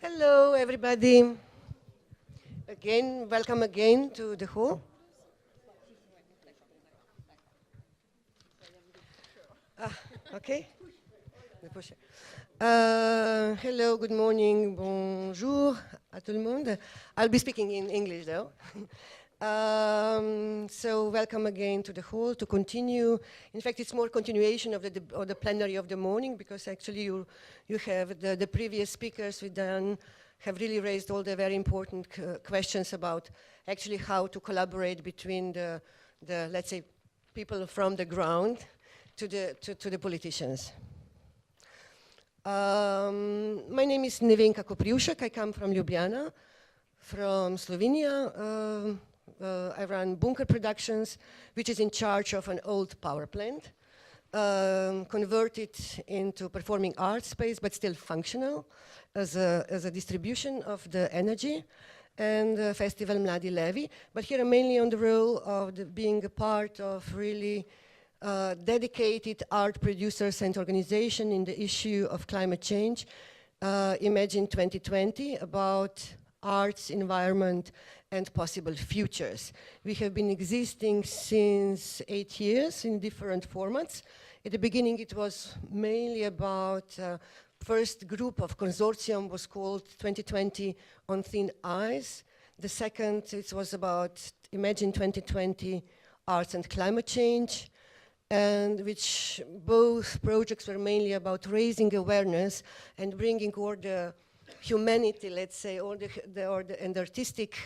Hello, everybody. Again, welcome again to the hall. Okay. Hello, good morning, bonjour à tout le monde. I'll be speaking in English though. So welcome again to the hall to continue. In fact, it's more continuation of the plenary of the morning, because actually you have the previous speakers have really raised all the very important questions about actually how to collaborate between the let's say people from the ground to the politicians. My name is Nevenka Kopriušek. I come from Ljubljana, from Slovenia. I run Bunker Productions, which is in charge of an old power plant, converted into performing arts space, but still functional as a distribution of the energy, and Festival Mladi Levi. But here I'm mainly on the role of being a part of really dedicated art producers and organization in the issue of climate change. Imagine 2020, about arts, environment, and possible futures. We have been existing since 8 years in different formats. At the beginning, it was mainly about first group of consortium was called 2020 on Thin Ice. The second, it was about Imagine 2020 Arts and Climate Change, and which both projects were mainly about raising awareness and bringing all the humanity, let's say, and the artistic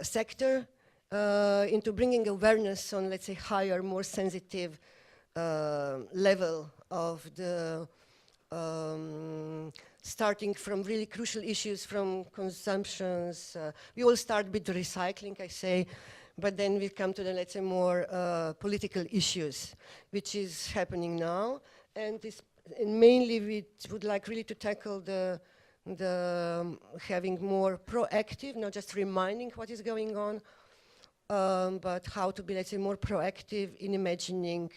sector into bringing awareness on, let's say, higher, more sensitive level of the starting from really crucial issues from consumptions. We all start with the recycling, I say, but then we come to the, let's say, more political issues, which is happening now. And mainly we would like really to tackle the having more proactive, not just reminding what is going on, but how to be, let's say, more proactive in imagining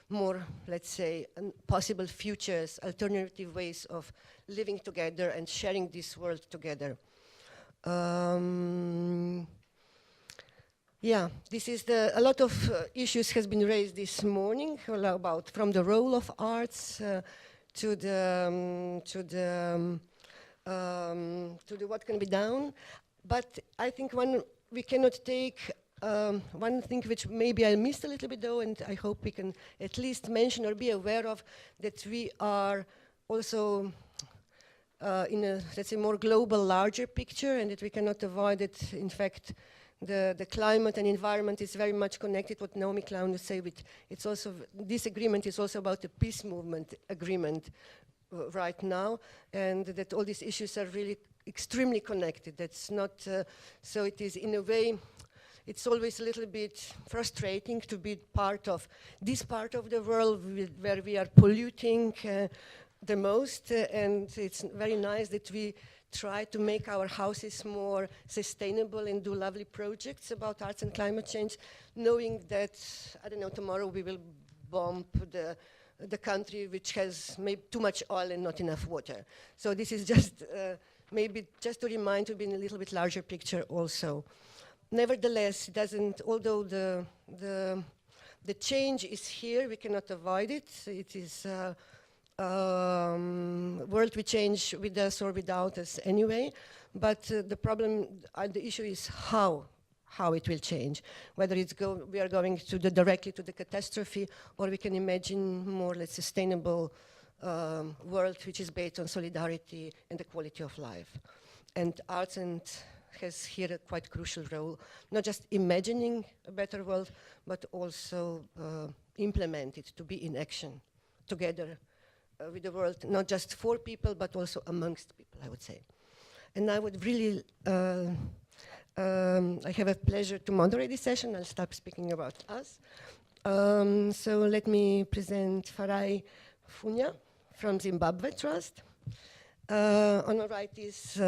more, let's say, possible futures, alternative ways of living together and sharing this world together. Yeah, this is a lot of issues has been raised this morning about from the role of arts to the what can be done. But I think we cannot take one thing which maybe I missed a little bit though, and I hope we can at least mention or be aware of, that we are also in a, let's say, more global, larger picture, and that we cannot avoid it. In fact, the climate and environment is very much connected, what Naomi Klein would say, with it's also, this agreement is also about the peace movement agreement right now, and that all these issues are really extremely connected. That's not, so it is in a way, it's always a little bit frustrating to be part of this part of the world where we are polluting the most, and it's very nice that we try to make our houses more sustainable and do lovely projects about arts and climate change, knowing that, I don't know, tomorrow we will bomb the country which has maybe too much oil and not enough water. So this is just maybe just to remind, to be in a little bit larger picture also. Nevertheless, it doesn't, although the change is here, we cannot avoid it. It is world we change with us or without us anyway, but the problem, the issue is how it will change, whether we are going directly to the catastrophe, or we can imagine more, let's sustainable world which is based on solidarity and the quality of life. And arts has here a quite crucial role, not just imagining a better world, but also implement it, to be in action together with the world, not just for people, but also amongst people, I would say. And I would really, I have a pleasure to moderate this session. I'll stop speaking about us. So let me present Farai Funya from Zimbabwe Trust. On the right is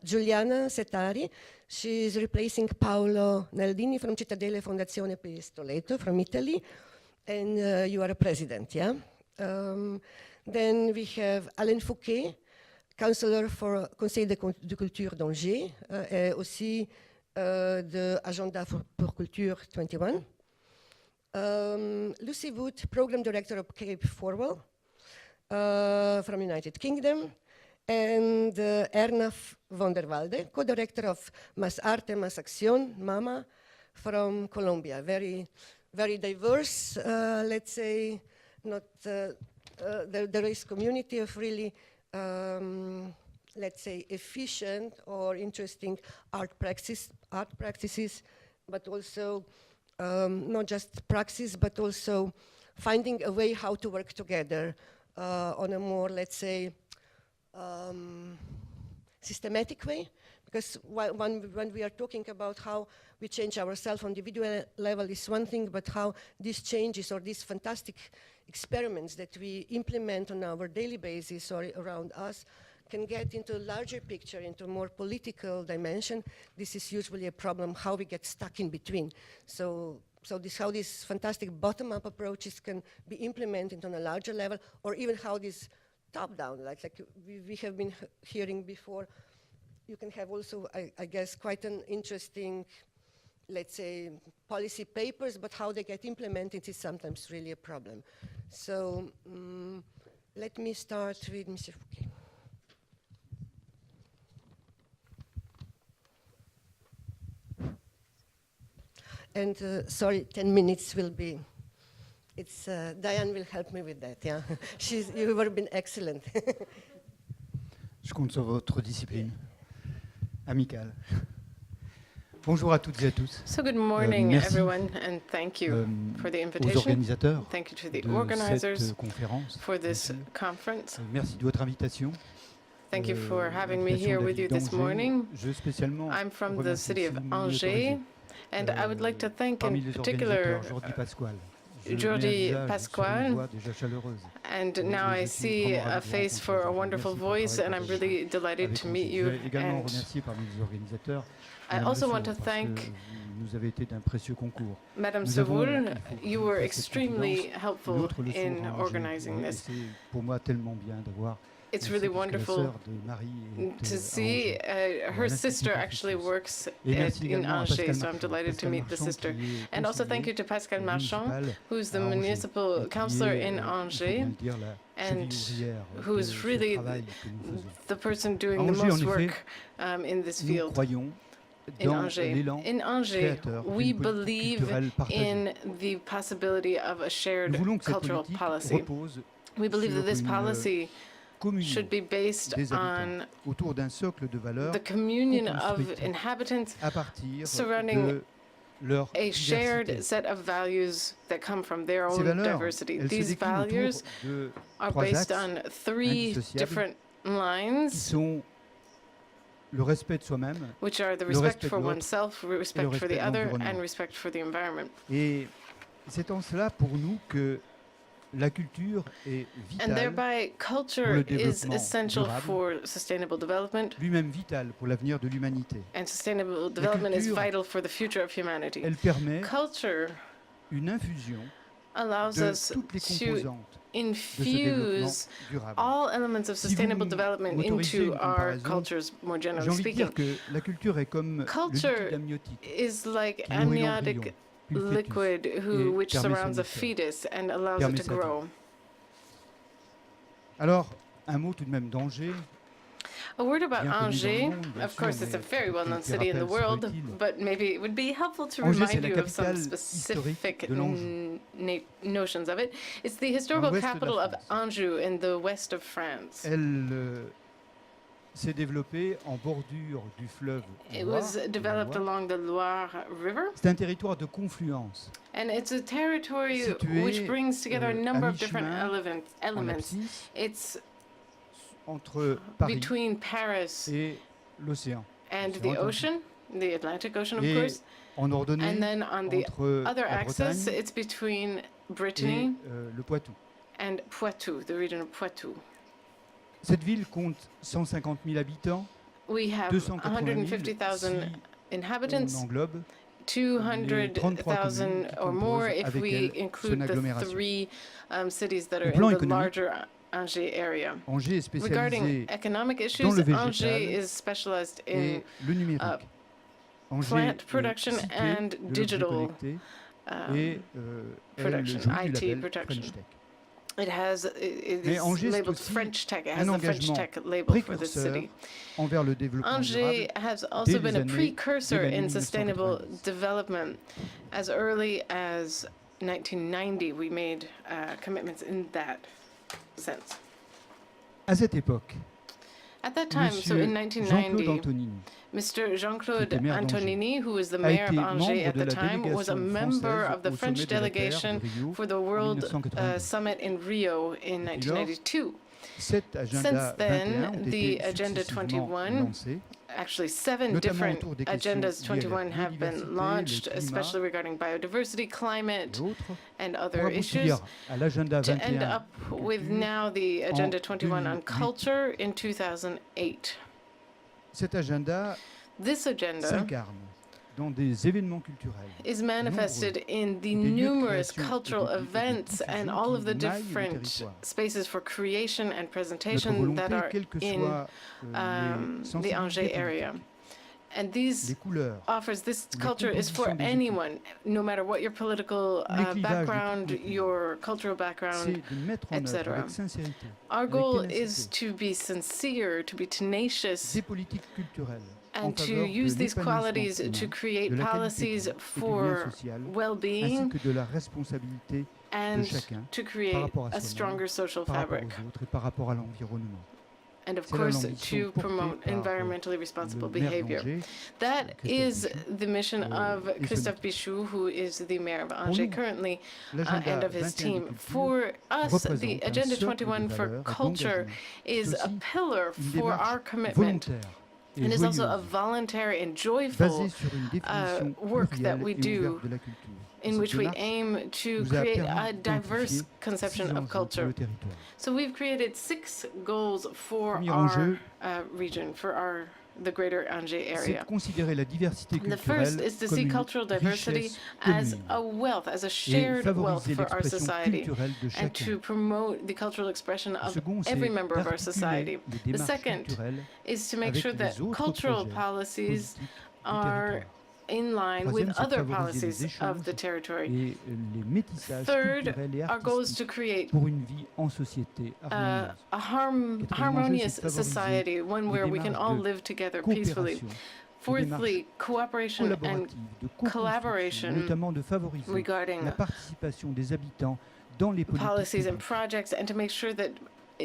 Giuliana Setari. She is replacing Paolo Naldini from Cittadella Fondazione Pistoletto from Italy. And you are a president, yeah? Then we have Alain Fouquet, counselor for Conseil de Culture d'Angers, et aussi de Agenda pour Culture 21. Lucy Wood, program director of Cape Forward from United Kingdom. And Erna van der Walde, co-director of Mas Arte, Mas Acción, MAMA, from Colombia. Very, very diverse, let's say, not there is community of really, let's say, efficient or interesting art practices, but also not just praxis, but also finding a way how to work together on a more, let's say, systematic way, because when we are talking about how we change ourselves on individual level is one thing, but how these changes or these fantastic experiments that we implement on our daily basis or around us can get into a larger picture, into a more political dimension. This is usually a problem, how we get stuck in between. So how these fantastic bottom-up approaches can be implemented on a larger level, or even how these top-down, like we have been hearing before. You can have also, I guess, quite an interesting, let's say, policy papers, but how they get implemented is sometimes really a problem. So let me start with Mr. Fouquet. And sorry, 10 minutes will be. It's Diane will help me with that. Yeah, you have been excellent. Je compte sur votre discipline amicale. Bonjour à toutes et à tous. So good morning, everyone, and thank you for the invitation. Aux organisateurs thank you to the de organizers cette conférence. for this conference. Merci de votre invitation. Thank you for having me here with you this morning. I'm from the city of Angers, and I would like to thank in particular Jordi Pasquale, and now I see a face for a wonderful voice, and I'm really delighted to meet you. And I also want to thank Madame Sevoul. You were extremely helpful in organizing this. It's really wonderful to see her sister actually works in Angers, so I'm delighted to meet the sister. And also thank you to Pascal Marchand, who's the municipal councillor in Angers, and who's really the person doing the most work in this field. In Angers, we believe in the possibility of a shared cultural policy. We believe that this policy should be based on the communion of inhabitants surrounding a shared set of values that come from their own diversity. These values are based on three different lines, which are the respect for oneself, respect for the other, and respect for the environment. And thereby, culture is essential for sustainable development, and sustainable development is vital for the future of humanity. Culture allows us to infuse all elements of sustainable development into our cultures, more generally speaking. Culture is like amniotic liquid which surrounds a fetus and allows it to grow. Alors, un mot tout de même d'Angers. A word about Angers. Of course, it's a very well-known city in the world, but maybe it would be helpful to remind you of some specific notions of it. It's the historical capital of Anjou in the west of France. S'est développé en bordure du fleuve It was developed along the Loire River. C'est un territoire de confluence. And it's a territory which brings together a number of different elements. It's entre Paris between Paris et l'océan. And the ocean, the Atlantic Ocean, of course. En ordonnée, and then on the other axis, it's between Brittany le Poitou. And Poitou, the region of Poitou. Cette ville compte 150 000 habitants. We have 150,000 inhabitants, 200,000 or more if we include the three cities that are in the larger Angers area. Angers est Regarding spécialisé economic dans issues, le végétal Angers is specialized in et le numérique. Angers plant est production cité and de l'objet digital connecté et production, elle joue du IT label production. French Tech. It Mais is Angers, c'est labeled aussi French Tech. It un has the French engagement Tech label for the précurseur city. envers le développement Angers durable has also dès been les a années precursor de l'année in sustainable 1990. development. As early as 1990, we made commitments in that sense. À cette époque, At that time, so in Monsieur Jean-Claude 1990, Antonini, Mr. Jean-Claude qui était maire Antonini, who was the a mayor of été Angers membre at de the la time, was a délégation member française of the au French sommet de la Terre de delegation Rio for the en World 1992. Summit in Rio in Depuis lors, 1992. Cet agenda Since then, 21 ont the été Agenda successivement 21, lancés, actually 7 notamment different autour des questions agendas liées à la 21 have been biodiversité, launched, le climat especially regarding biodiversity, climate, et autres, and pour other issues, aboutir à l'agenda to end 21 up with culture now the Agenda 21 on 2008. culture in 2008. Cet agenda This agenda s'incarne dans des événements culturels is manifested in the des lieux de numerous création et cultural de events and diffusion all of qui the maillent le different territoire. spaces for creation and Notre presentation volonté, that are quelles que in soient les the Angers sensibilités area. politiques, And these les couleurs, offers, this les culture is for compositions des anyone, no matter what your political Les clivages de background, toutes les your cultural background. c'est de mettre en œuvre etc. avec sincérité, Our avec goal ténacité, is to be sincere, to be tenacious, des politiques culturelles en and to faveur use de these qualities l'épanouissement to humain, create de la qualité policies de vie et du lien for social, ainsi well-being que de la responsabilité de and chacun to par create rapport à a soi-même, stronger social par rapport fabric. aux autres et par rapport à l'environnement. And of C'est là course, l'ambition to portée promote par, environmentally responsible le maire behavior. d'Angers, That Christophe is Bichou, the mission of et son Christophe équipe. Bichou, who is the mayor of Pour Angers nous, currently, l'agenda and of his 21 de team. culture For us, représente the un Agenda socle 21 de for valeurs et culture d'engagement. is C'est a aussi pillar une for démarche our commitment, volontaire et and is also a joyeuse, voluntary and basée joyful sur une définition work that plurielle we et do ouverte de la culture. in Cette which we démarche aim to nous a create permis a diverse d'identifier 6 conception of enjeux pour culture. le territoire. So we've created 6 goals for Premier our enjeu, region, for the greater Angers c'est area. de considérer la diversité The first culturelle is to comme see une cultural diversity richesse as commune a wealth, as a et shared wealth favoriser for our l'expression society, culturelle de and chacun. to promote the cultural expression Le of second, c'est every member of our society. d'articuler les The démarches second culturelles is to make avec sure les that autres cultural projets policies politiques du are territoire. in line with Troisième, c'est other favoriser les policies of the échanges territory. et les métissages Third, culturels et our goal is artistiques to create pour une vie en société harmonieuse. a Quatrième harmonious enjeu, c'est de favoriser society, one where we can démarches all de live together peacefully. Coopération, Fourthly, cooperation and collaborative, de co-construction, collaboration notamment de favoriser regarding la participation des habitants dans les politiques policies and publiques. projects, and to make sure that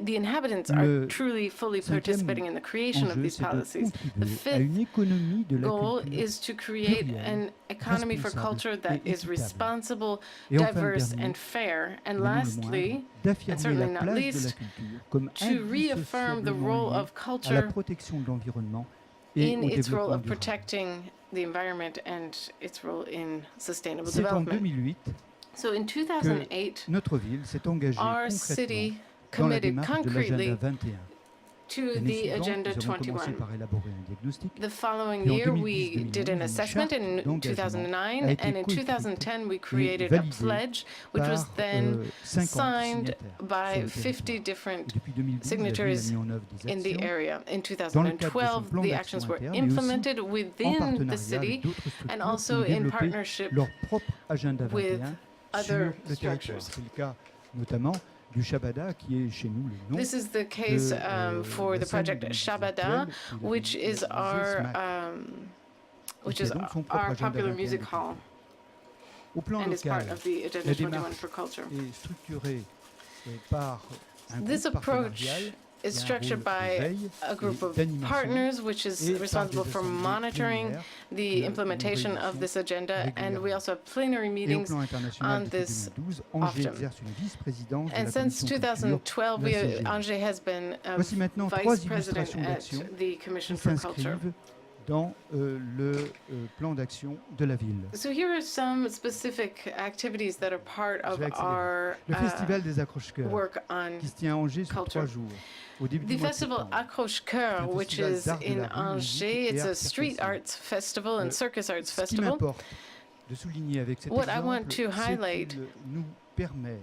the inhabitants are Le truly fully cinquième participating in the creation of enjeu, these c'est de policies. The contribuer à fifth une économie de la goal culture is to create plurielle, an economy for responsable culture that et is équitable. responsible, et enfin le diverse, dernier, and fair. And mais non le moindre, lastly, d'affirmer certainly la not place de la least, culture comme to reaffirm the role indissociablement liée of à la culture protection de l'environnement et in au its role développement of durable. protecting the environment and its role in sustainable C'est en development. 2008 So in 2008, notre ville s'est engagée our concrètement city dans la committed démarche de concretely l'agenda 21. to L'année the suivante, Agenda nous avons commencé 21. par élaborer un diagnostic. The following Puis en year, 2010, we did 2011, an une assessment charte in d'engagement 2009, a été and in coécrite 2010, we et created a validée pledge, which was par then 50 signed signataires by sur le 50 territoire. different Et depuis 2012, la ville a signatories mis en œuvre des in the actions area. In dans le cadre de son 2012, plan the d'action actions were interne, mais aussi implemented en within the partenariat city avec d'autres and structures qui also ont in développé partnership leur propre agenda with 21 other sur le territoire. structures. C'est le cas notamment du Shabada, qui est chez nous le nom This is the case de, for la the scène project de musique Shabada, actuelle, qui est which is our qui a donc son propre agenda popular 21 music de hall, Au plan and is part local, of the Agenda la 21 démarche for culture. est structurée par un This groupe approach partenarial is qui a un structured rôle de by veille a group et of d'animation partners, which is et par responsible des for assemblées monitoring plénières the que implementation nous of this agenda, and we régulièrement. also have plenary Et au meetings. plan international, on depuis this 2012, Angers often. exerce une vice-présidence de And la since Commission culture. 2012, la CGI. Angers has been Voici maintenant vice 3 president illustrations at d'action the Commission qui for Culture. s'inscrivent dans le plan d'action de la ville. So here are some specific activities that are part Je of vais accélérer. our Le Festival des accroche-cœurs, work on qui se tient à Angers sur culture. 3 jours, au début the du mois de festival septembre. Accroche-Cœur, Un which festival is d'art de in la rue, musique Angers. et It's a arts street circassiens. arts festival and circus arts Ce qui festival. m'importe de souligner avec cet What I want exemple, to c'est highlight qu'il nous permet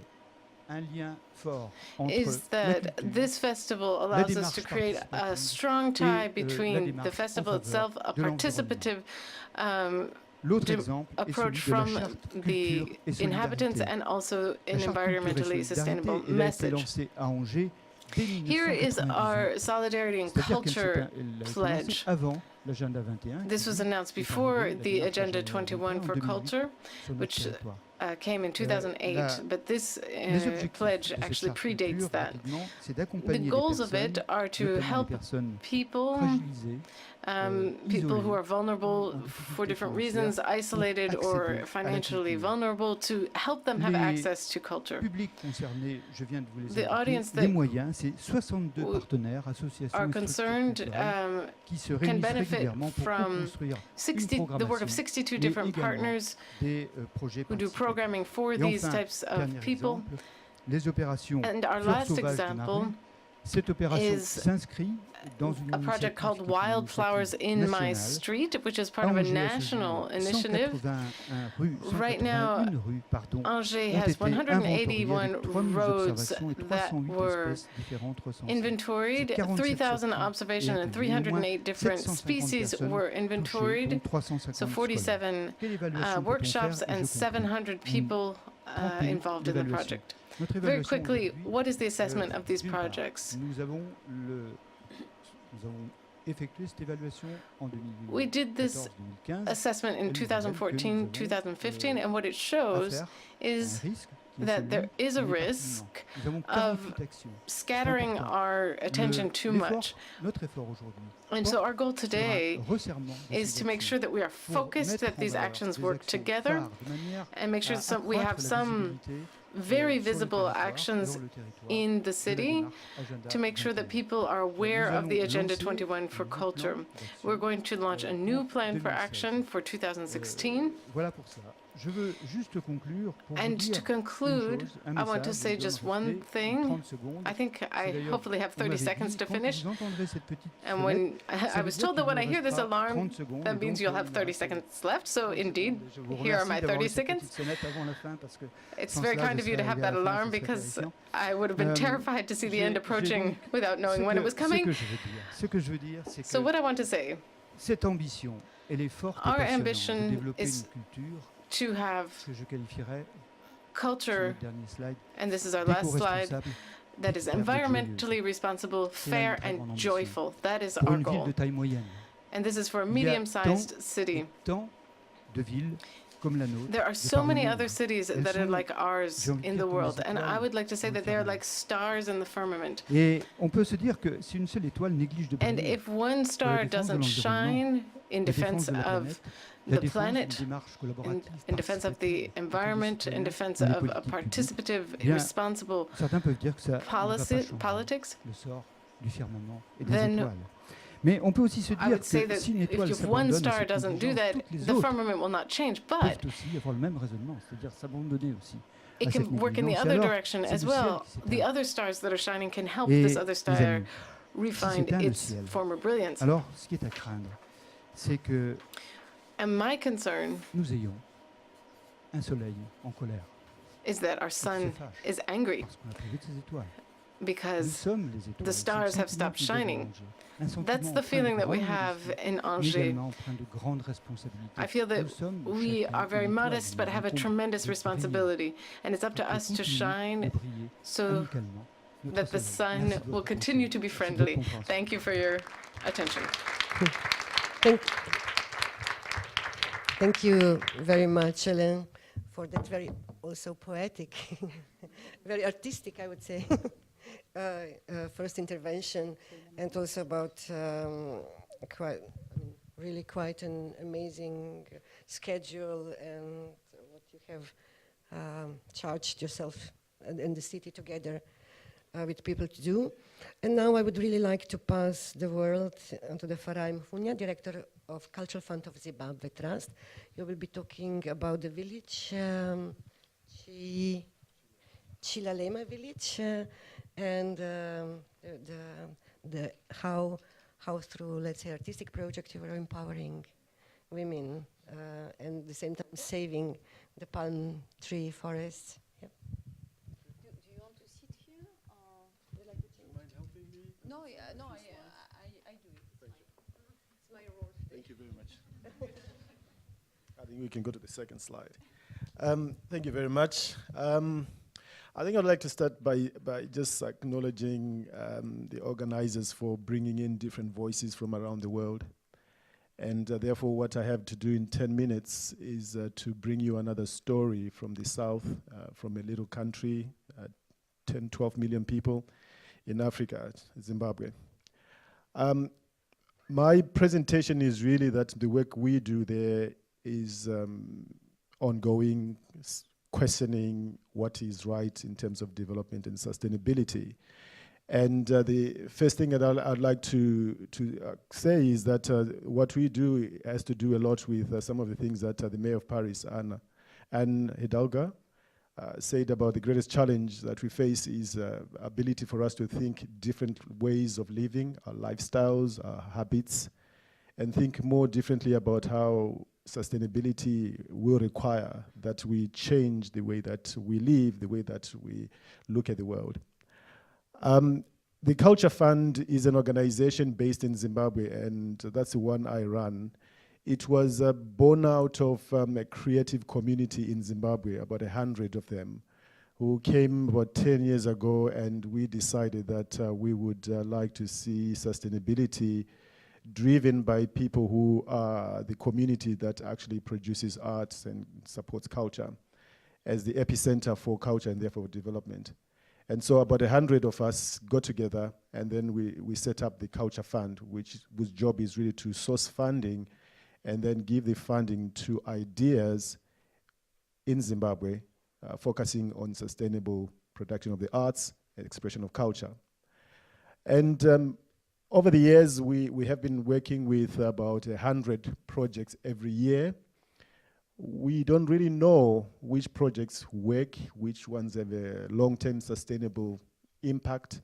is that this festival allows us to create a strong tie between the festival itself, a participative approach from the inhabitants, and also an environmentally sustainable message. Here is our solidarity and culture pledge. This was announced before the Agenda 21 for culture, which came in 2008, but this pledge actually predates that. The goals of it are to help people, people who are vulnerable for different reasons, isolated or financially vulnerable, to help them have access to culture. The audience that are concerned can benefit from the work of 62 different partners who do programming for these types of people. And our last example is a project called Wildflowers in My Street, which is part of a national initiative. Right now, Angers has 181 roads that were inventoried, 3,000 observations, and 308 different species were inventoried, so 47 workshops and 700 people involved in the project. Very quickly, what is the assessment of these projects? We did this assessment in 2014, 2015, and what it shows is that there is a risk of scattering our attention too much. And so our goal today is to make sure that we are focused, that these actions work together, and make sure we have some very visible actions in the city to make sure that people are aware of the Agenda 21 for culture. We're going to launch a new plan for action for 2016. And to conclude, I want to say just one thing. I think I hopefully have 30 seconds to finish. And when I was told that when I hear this alarm, that means you'll have 30 seconds left. So indeed, here are my 30 seconds. It's very kind of you to have that alarm, because I would have been terrified to see the end approaching without knowing when it was coming. So what I want to say, our ambition is to have culture, and this is our last slide, that is environmentally responsible, fair, and joyful. That is our goal. And this is for a medium-sized city. There are so many other cities that are like ours in the world, and I would like to say that they are like stars in the firmament. And if one star doesn't shine in defense of the planet, in defense of the environment, in defense of a participative, responsible politics, then I would say that if one star doesn't do that, the firmament will not change, but it can work in the other direction as well. The other stars that are shining can help this other star refine its former brilliance. And my concern is that our sun is angry because the stars have stopped shining. That's the feeling that we have in Angers. I feel that we are very modest but have a tremendous responsibility, and it's up to us to shine so that the sun will continue to be friendly. Thank you for your attention. Thank you very much, Hélène, for that very also poetic, very artistic, I would say, first intervention, and also about really quite an amazing schedule and what you have charged yourself and the city together with people to do. And now I would really like to pass the word to the Farai Mfunya, Director of Cultural Fund of Zimbabwe Trust. You will be talking about the village, Chilalema village, and how through, let's say, artistic project you are empowering women and at the same time saving the palm tree forests. Yep. Do you yeah, no, I do it. It's my role. Thank you very much. I think we can go to the second slide. Thank you very much. I think I'd like to start by just acknowledging the organizers for bringing in different voices from around the world. And therefore, what I have to do in 10 minutes is to bring you another story from the South, from a little country, 10, 12 million people in Africa, Zimbabwe. My presentation is really that the work we do there is ongoing, questioning what is right in terms of development and sustainability. And the first thing that I'd like to say is that what we do has to do a lot with some of the things that the Mayor of Paris, Anne Hidalgo, said about the greatest challenge that we face is ability for us to think different ways of living, our lifestyles, our habits, and think more differently about how sustainability will require that we change the way that we live, the way that we look at the world. The Culture Fund is an organization based in Zimbabwe, and that's the one I run. It was born out of a creative community in Zimbabwe, about 100 of them, who came about 10 years ago, and we decided that we would like to see sustainability driven by people who are the community that actually produces arts and supports culture as the epicenter for culture and therefore development. And so about 100 of us got together, and then we set up the Culture Fund, whose job is really to source funding and then give the funding to ideas in Zimbabwe, focusing on sustainable production of the arts and expression of culture. And over the years, we have been working with about 100 projects every year. We don't really know which projects work, which ones have a long-term sustainable impact.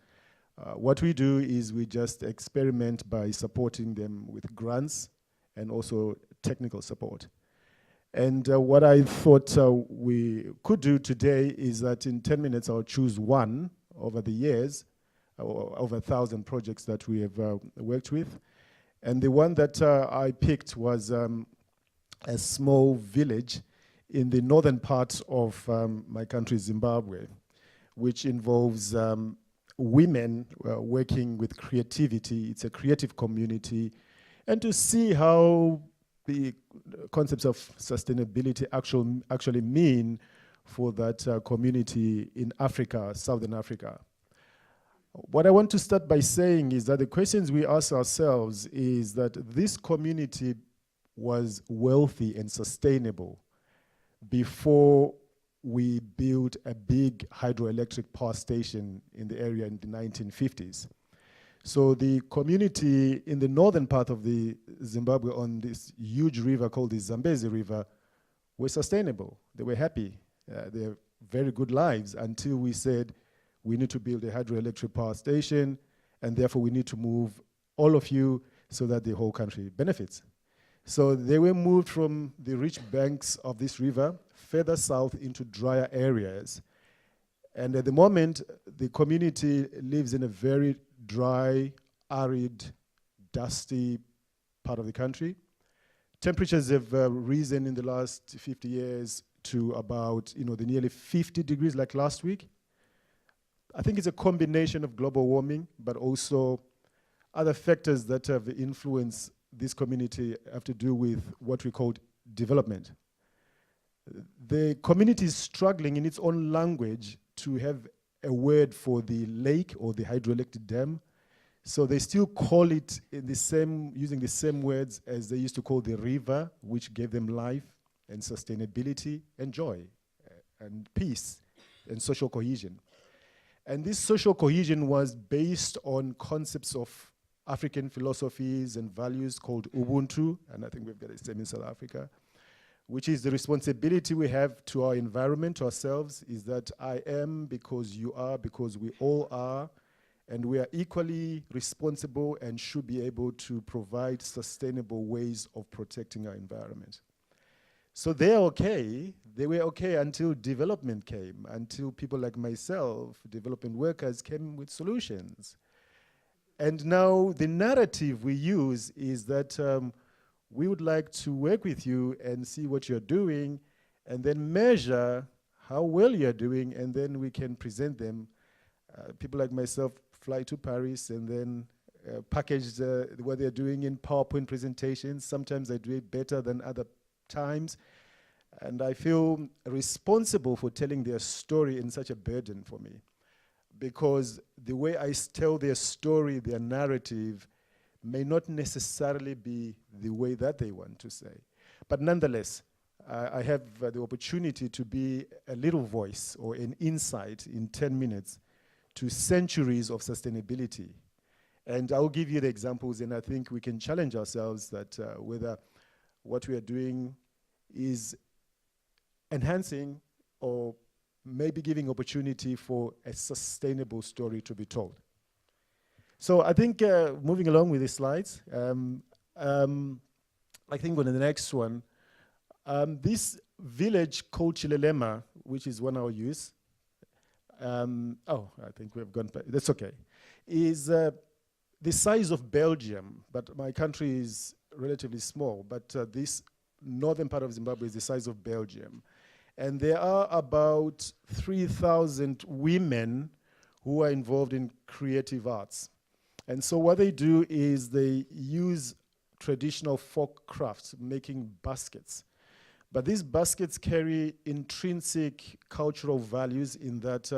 What we do is we just experiment by supporting them with grants and also technical support. And what I thought we could do today is that in 10 minutes I'll choose one over the years, over 1,000 projects that we have worked with. And the one that I picked was a small village in the northern part of my country, Zimbabwe, which involves women working with creativity. It's a creative community. And to see how the concepts of sustainability actually mean for that community in Africa, Southern Africa. What I want to start by saying is that the questions we ask ourselves is that this community was wealthy and sustainable before we built a big hydroelectric power station in the area in the 1950s. So the community in the northern part of the Zimbabwe on this huge river called the Zambezi River were sustainable. They were happy. They had very good lives until we said we need to build a hydroelectric power station, and therefore we need to move all of you so that the whole country benefits. So they were moved from the rich banks of this river further south into drier areas. And at the moment, the community lives in a very dry, arid, dusty part of the country. Temperatures have risen in the last 50 years to about, the nearly 50 degrees like last week. I think it's a combination of global warming, but also other factors that have influenced this community have to do with what we call development. The community is struggling in its own language to have a word for the lake or the hydroelectric dam. So they still call it in the same, using the same words as they used to call the river, which gave them life and sustainability and joy and peace and social cohesion. And this social cohesion was based on concepts of African philosophies and values called Ubuntu, and I think we've got the same in South Africa, which is the responsibility we have to our environment, to ourselves, is that I am because you are, because we all are, and we are equally responsible and should be able to provide sustainable ways of protecting our environment. So they're okay. They were okay until development came, until people like myself, development workers, came with solutions. And now the narrative we use is that we would like to work with you and see what you're doing and then measure how well you're doing, and then we can present them. People like myself fly to Paris and then package what they're doing in PowerPoint presentations. Sometimes I do it better than other times. And I feel responsible for telling their story in such a burden for me, because the way I tell their story, their narrative, may not necessarily be the way that they want to say. But nonetheless, I have the opportunity to be a little voice or an insight in 10 minutes to centuries of sustainability. And I'll give you the examples, and I think we can challenge ourselves that whether what we are doing is enhancing or maybe giving opportunity for a sustainable story to be told. So I think moving along with the slides, I think on the next one, this village called Chilelema, which is one I'll use, I think we've gone, that's okay, is the size of Belgium, but my country is relatively small, but this northern part of Zimbabwe is the size of Belgium. And there are about 3,000 women who are involved in creative arts. And so what they do is they use traditional folk crafts, making baskets. But these baskets carry intrinsic cultural values in that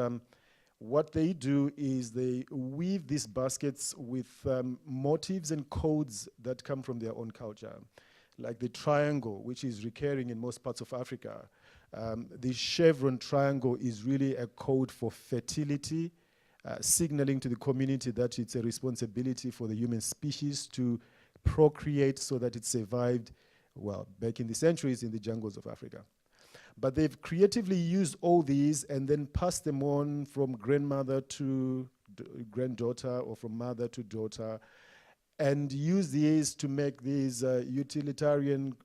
what they do is they weave these baskets with motifs and codes that come from their own culture, like the triangle, which is recurring in most parts of Africa. The chevron triangle is really a code for fertility, signaling to the community that it's a responsibility for the human species to procreate so that it survived, well, back in the centuries in the jungles of Africa. But they've creatively used all these and then passed them on from grandmother to granddaughter or from mother to daughter, and use these to make these utilitarian,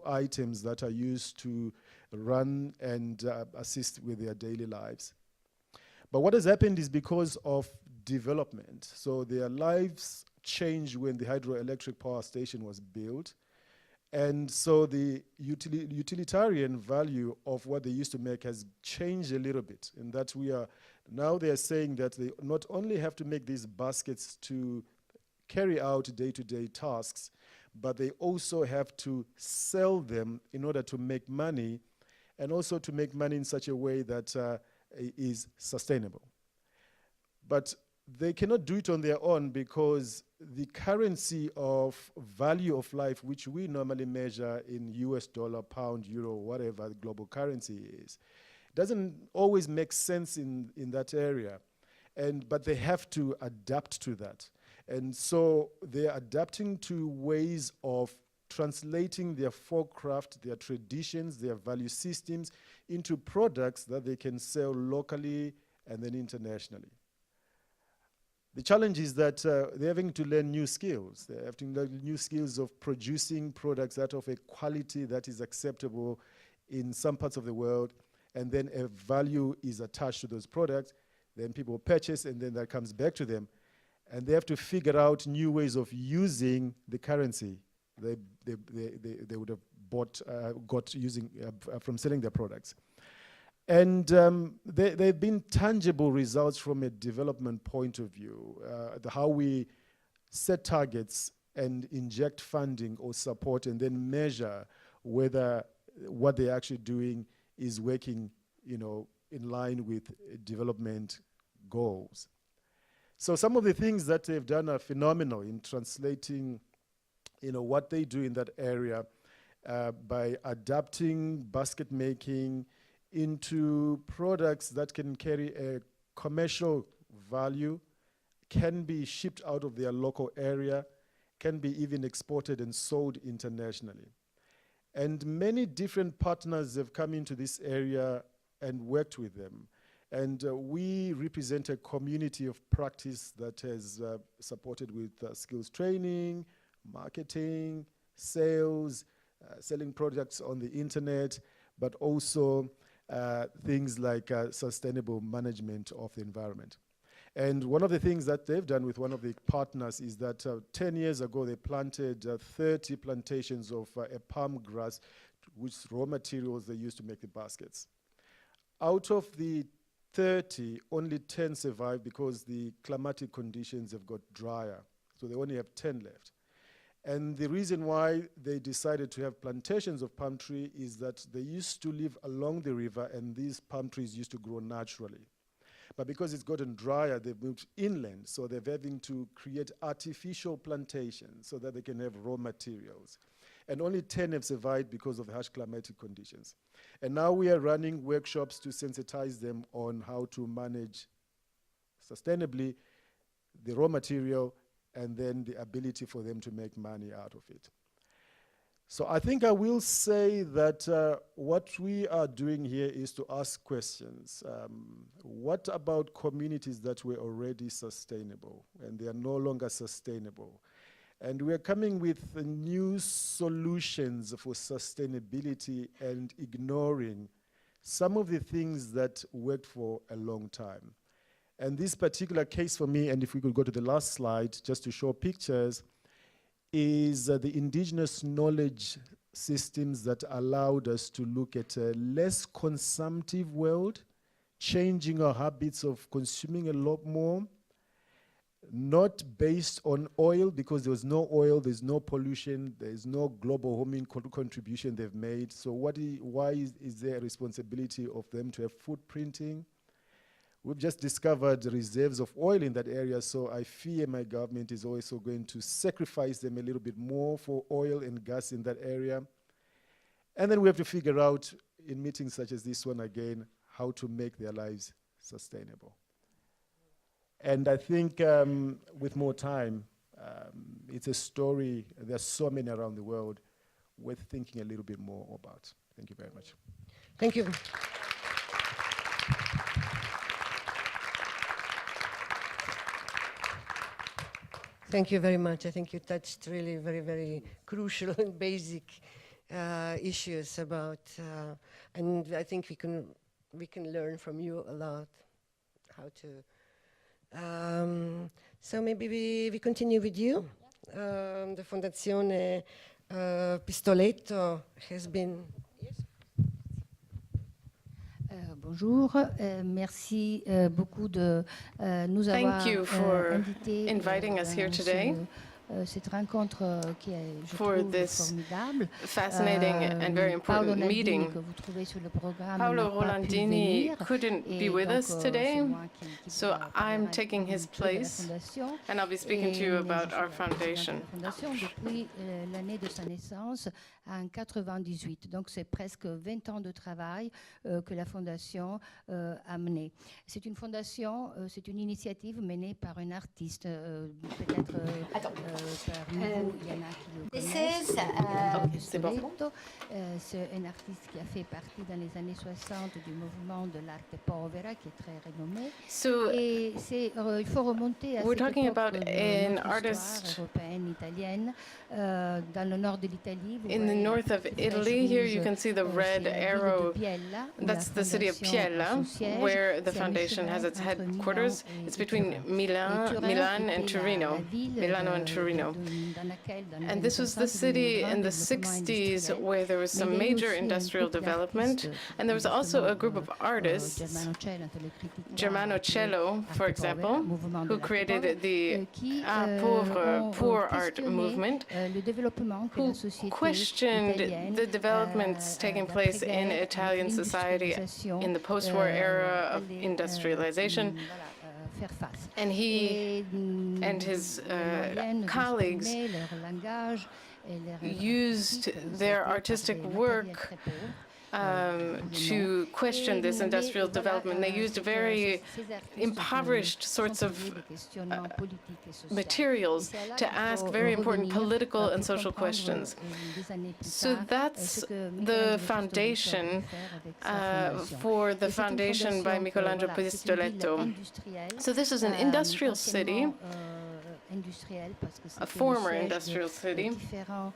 items that are used to run and assist with their daily lives. But what has happened is because of development. So their lives changed when the hydroelectric power station was built. And so the utilitarian value of what they used to make has changed a little bit, in that now they are saying that they not only have to make these baskets to carry out day-to-day tasks, but they also have to sell them in order to make money, and also to make money in such a way that is sustainable. But they cannot do it on their own, because the currency of value of life, which we normally measure in US dollar, pound, euro, whatever the global currency is, doesn't always make sense in that area. But they have to adapt to that. And so they're adapting to ways of translating their folk craft, their traditions, their value systems into products that they can sell locally and then internationally. The challenge is that they're having to learn new skills. They're having to learn new skills of producing products that of a quality that is acceptable in some parts of the world, and then a value is attached to those products. Then people purchase, and then that comes back to them. And they have to figure out new ways of using the currency they would have got using from selling their products. And there have been tangible results from a development point of view, how we set targets and inject funding or support and then measure whether what they're actually doing is working, in line with development goals. So some of the things that they've done are phenomenal in translating, what they do in that area by adapting basket making into products that can carry a commercial value, can be shipped out of their local area, can be even exported and sold internationally. And many different partners have come into this area and worked with them. And we represent a community of practice that has supported with skills training, marketing, sales, selling products on the internet, but also things like sustainable management of the environment. And one of the things that they've done with one of the partners is that 10 years ago, they planted 30 plantations of a palm grass, which raw materials they used to make the baskets. Out of the 30, only 10 survived because the climatic conditions have got drier. So they only have 10 left. And the reason why they decided to have plantations of palm tree is that they used to live along the river and these palm trees used to grow naturally. But because it's gotten drier, they've moved inland, so they're having to create artificial plantations so that they can have raw materials. And only 10 have survived because of the harsh climatic conditions. And now we are running workshops to sensitize them on how to manage sustainably the raw material and then the ability for them to make money out of it. So I think I will say that what we are doing here is to ask questions. What about communities that were already sustainable and they are no longer sustainable? And we're coming with new solutions for sustainability and ignoring some of the things that worked for a long time. And this particular case for me, and if we could go to the last slide just to show pictures, is the indigenous knowledge systems that allowed us to look at a less consumptive world, changing our habits of consuming a lot more, not based on oil, because there was no oil, there's no pollution, there's no global warming contribution they've made. So why is there a responsibility of them to have footprinting? We've just discovered reserves of oil in that area, so I fear my government is also going to sacrifice them a little bit more for oil and gas in that area. And then we have to figure out, in meetings such as this one again, how to make their lives sustainable. And I think with more time, it's a story, there's so many around the world, worth thinking a little bit more about. Thank you very much. Thank you. Thank you very much. I think you touched really very, very crucial and basic issues about, and I think we can learn from you a lot how to. So maybe we continue with you. The Fondazione Pistoletto has been. Bonjour, merci beaucoup de nous avoir invités inviting us here today. Cette rencontre qui est, je for trouve, this formidable. fascinating and very important meeting. Que vous trouvez sur le programme Paolo Rolandini couldn't be with us today, so I'm taking his place, and I'll be speaking to you about our foundation. Depuis l'année de sa naissance en 98, donc c'est presque 20 ans de travail que la fondation a mené. C'est une fondation, c'est une initiative menée par un artiste, peut-être parmi vous, il y en a qui le connaissent. C'est un artiste qui a fait partie dans les années 60 du mouvement de l'arte povera, qui est très renommé. So Et il faut remonter à cette époque de notre histoire européenne, italienne, dans le nord de l'Italie. in the north of Italy, here you can see the red arrow. That's the city of Piella, where the foundation has its headquarters. It's between Milan and Torino, Milano and Torino. And this was the city in the 60s where there was some major industrial development. And there was also a group of artists, Germano Cello, for example, who created the poor art movement, who questioned the developments taking place in Italian society in the post-war era of industrialization. And he and his colleagues used their artistic work to question this industrial development. They used very impoverished sorts of materials to ask very important political and social questions. So that's the foundation for the foundation by Michelangelo Pistoletto. So this is an industrial city industriel parce que a c'était former le siège industrial de city, différentes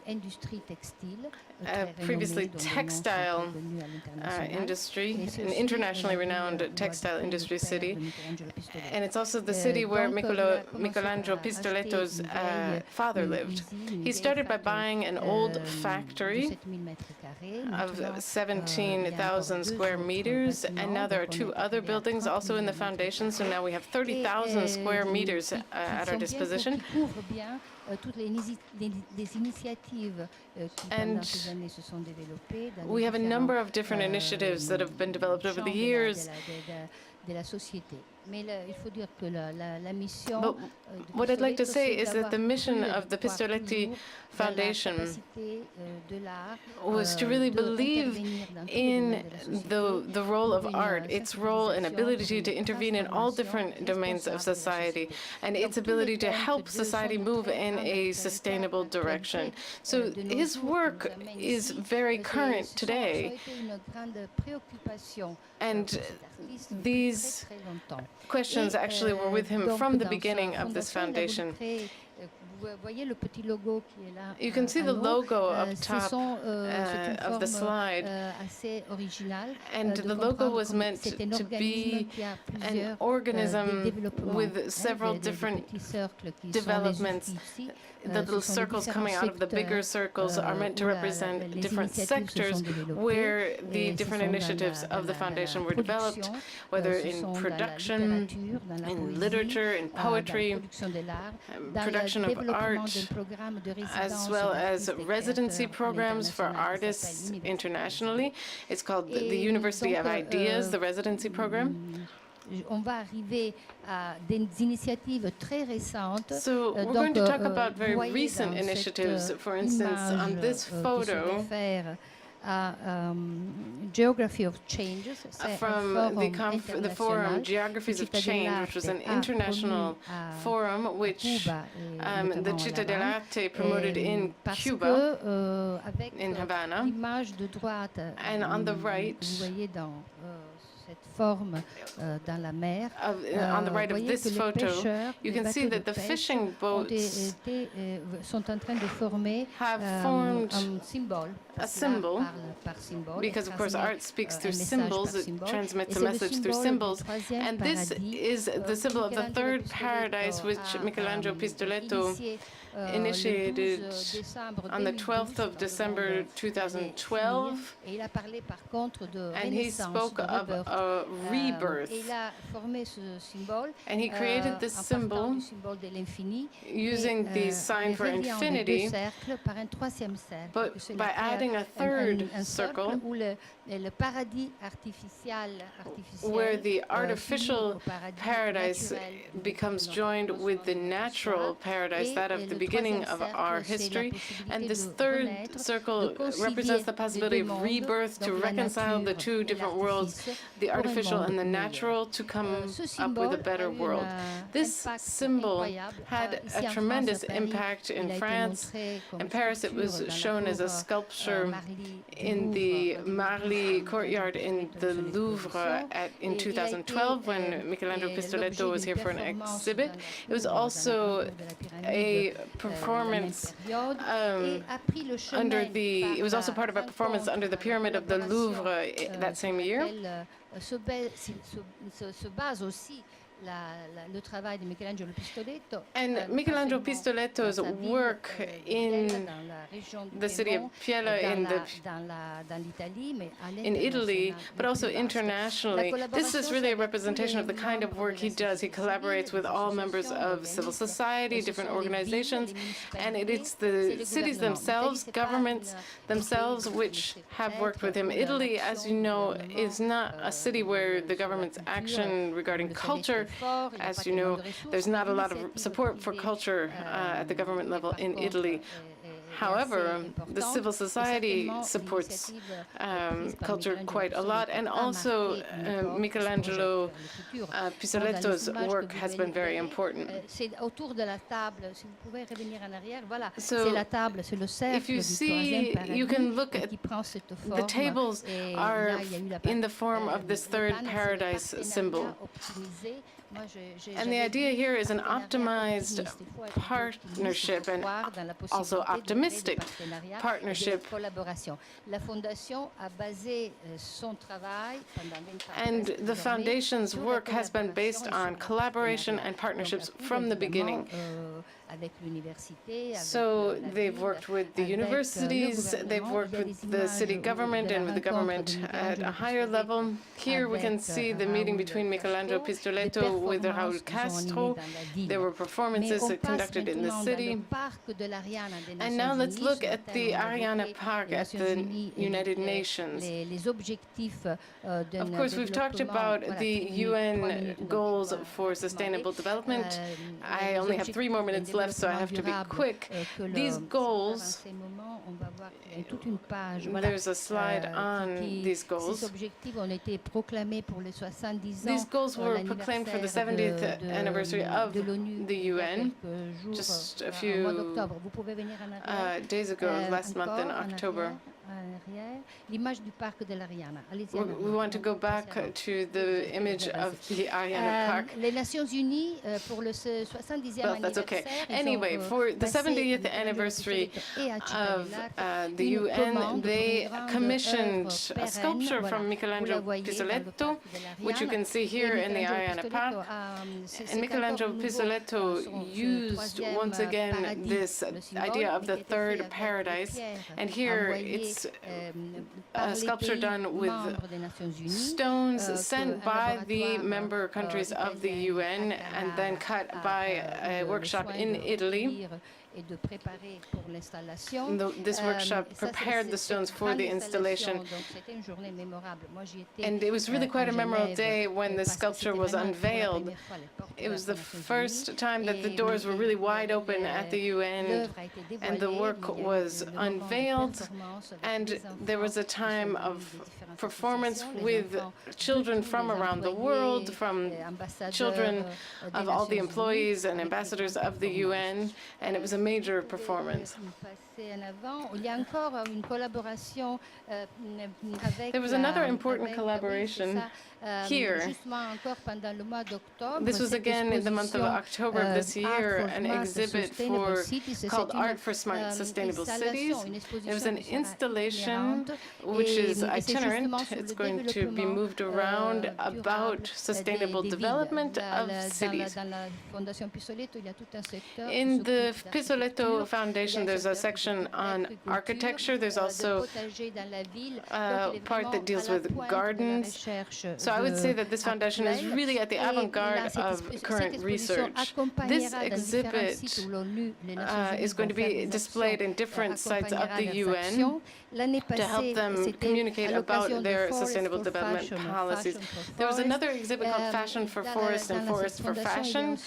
industries textiles previously dont les noms sont textile connus à l'international. industry, Et c'est an aussi internationally la ville renowned où a textile vécu le industry père city. de Michelangelo Pistoletto. And it's also the city where Donc, il a commencé Michelangelo à acheter Pistoletto's une vieille, father lived. usine, une He vieille started by factory, buying an old de factory 7000 mètres carrés. of Maintenant, il y a 17,000 encore square deux meters, autres and now there are bâtiments, two donc on est other arrivé à buildings 30 also in 000 the mètres foundation, so carrés. now we have Et, 30,000 square meters qui at our sont bien, disposition. qui couvrent bien toutes les initiatives qui And pendant ces années se sont développées dans we les have a différents, number of different initiatives that have been developed over the champs years. de la société. Mais il faut dire que la mission But de what I'd like to Pistoletto, say c'est is that d'avoir the mission cru of the croire Pistoletti toujours Foundation dans la capacité de l'art, was to really believe d'intervenir dans tous les in domaines de la société, the role of pour une art, its role and sensibilisation, ability pour to une intervene in all different transformation domains of responsable de la society, société. and Donc, its tous les ability to thèmes help de society son move très in grande a actualité, sustainable direction. actualité, So de nos his jours qui work nous amène is ici, very ça current a today, été une grande préoccupation and pour cet artiste depuis these très longtemps. questions actually were with him Donc, from the dans beginning sa of this fondation, il a voulu foundation. créer, vous voyez le petit logo qui est là You can see the en haut. logo up C'est top c'est une of the forme slide, assez originale and de the logo comprendre was comme meant c'est un to organisme be qui a an plusieurs organism développements, with several des different petits cercles qui developments. sont les ici. The Ce little sont les circles différents coming out of the bigger secteurs, circles are meant to où represent les different initiatives se sectors sont développées, where the et ce different sont dans initiatives la- of the dans la foundation were developed, production, whether ce in sont dans la production, littérature, dans la in poésie, literature, in dans la poetry, production de l'art, dans production le of développement art, d'un programme de as résidence well as d'artistes et residency créateurs à programs for l'international qui artists s'appelle l'Université internationally. It's called the Et University donc, of Ideas, the residency program. On va arriver à des initiatives très récentes. So we're Donc, going to talk about vous very voyez recent dans initiatives. cette For instance, on image, this qui se photo, réfère à Geography of Changes, c'est un from forum the forum international Geographies of Città Change, which was an international forum which Cuba et the notamment Città à La Habane. dell'Arte promoted in Parce Cuba, que, avec in Havana. l'image de droite And on the right, que vous voyez dans cette forme dans la mer, on the right of voyez this que les photo, pêcheurs, you les can see bateaux that de the pêche fishing boats sont en train de former have formed un symbole. a Parce que l'art symbol, parle par symbole, because et of course transmet, art speaks through un message symbols, par it symbole. transmits Et a c'est le message through symbole du symbols. troisième And this paradis, is the symbol of the Michelangelo third paradise which a, Michelangelo Pistoletto initié, initiated le 12 décembre on the 2012 12th of dans le December monde 2012, et il a parlé par contre de and he renaissance, spoke de of rebirth. a rebirth. Et il a formé ce symbole And he created this en partant symbol du symbole de l'infini using the sign for reliant les deux infinity, cercles par un troisième cercle. but que by cela crée adding a un third cercle circle où le paradis artificiel where the finit artificial au paradis paradise naturel becomes de joined notre with the histoire. natural paradise, Et that of le the beginning troisième of our cercle, c'est la history. possibilité And this de third renaître, circle de concilier represents the les possibility deux of mondes, rebirth, to donc la reconcile the nature two et different worlds, l'artifice, the pour un artificial monde and the meilleur. natural, to come Ce up with a symbole better a eu world. un This impact symbol incroyable. had Ici a en tremendous France, à Paris, impact il a in été France. montré comme In Paris, it was sculpture dans la shown as a cour, sculpture Marly du in the Louvre, Marly courtyard in the son Louvre exposition. in Et il a 2012 été, when Michelangelo Pistoletto was l'objet here for an d'une performance exhibit. dans la It was cour, dans la also grandeur de la pyramide, a performance la même période, et a pris le chemin under the, par it was also la part of a performance under the rencontre, pyramid of the collaboration, Louvre that same sur year. laquelle, se base aussi le travail de Michelangelo Pistoletto. And Michelangelo pas seulement Pistoletto's dans sa ville, work Biella, in dans la région du the city of Piémont, Piella in dans l'Italie, mais à in Italy, l'international, but also plus vaste. internationally. This is really a avec tous representation les of the kind of membres work de he la does. He société collaborates civile, with des all members associations, of civil organismes, society, et ce different sont les villes, organizations, les and it's municipalités, c'est the le cities gouvernement. themselves, L'Italie, c'est pas governments un themselves, pays which qui have fait worked with him. prêtre Italy, dans as you l'action know, du gouvernement, is not a city where the sur la government's culture, action regarding le fait culture, d'être fort, il n'y a as pas you know, tellement de ressources, there's not a lot of l'initiative support for privée, culture at the government mais level par in contre, Italy. However, the civil society supports culture quite a lot, and also Michelangelo Pistoletto's work has been very important. So if you see, you can look at the tables are in the form of this third paradise symbol. And the idea here is an optimized partnership and also optimistic partnership. And the foundation's work has been based on collaboration and partnerships from the beginning. So they've worked with the universities, they've worked with the city government and with the government at a higher level. Here we can see the meeting between Michelangelo Pistoletto with Raúl Castro. There were performances conducted in the city. And now let's look at the Ariana Park at the United Nations. Of course, we've talked about the UN goals for sustainable development. I only have 3 more minutes left, so I have to be quick. These goals, there's a slide on these goals. These goals were proclaimed for the 70th anniversary of the UN just a few days ago, last month in October. We want to go back to the image of the Ariana Park. Well, that's okay. Anyway, for the 70th anniversary of the UN, they commissioned a sculpture from Michelangelo Pistoletto, which you can see here in the Ariana Park. And Michelangelo Pistoletto used once again this idea of the third paradise. And here it's a sculpture done with stones sent by the member countries of the UN and then cut by a workshop in Italy. This workshop prepared the stones for the installation. And it was really quite a memorable day when the sculpture was unveiled. It was the first time that the doors were really wide open at the UN, and the work was unveiled, and there was a time of performance with children from around the world, from children of all the employees and ambassadors of the UN, and it was a major performance. There was another important collaboration here. This was again in the month of October of this year, an exhibit called Art for Smart Sustainable Cities. It was an installation which is itinerant. It's going to be moved around about sustainable development of cities. In the Pistoletto Foundation, there's a section on architecture. There's also a part that deals with gardens. So I would say that this foundation is really at the avant-garde of current research. This exhibit is going to be displayed in different sites of the UN to help them communicate about their sustainable development policies. There was another exhibit called Fashion for Forest and Forest for Fashion.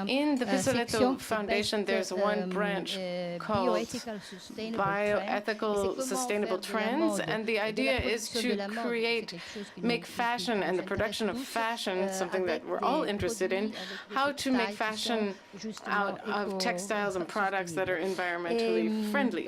In the Pistoletto Foundation, there's one branch called Bioethical Sustainable Trends, and the idea is to make fashion and the production of fashion something that we're all interested in, how to make fashion out of textiles and products that are environmentally friendly.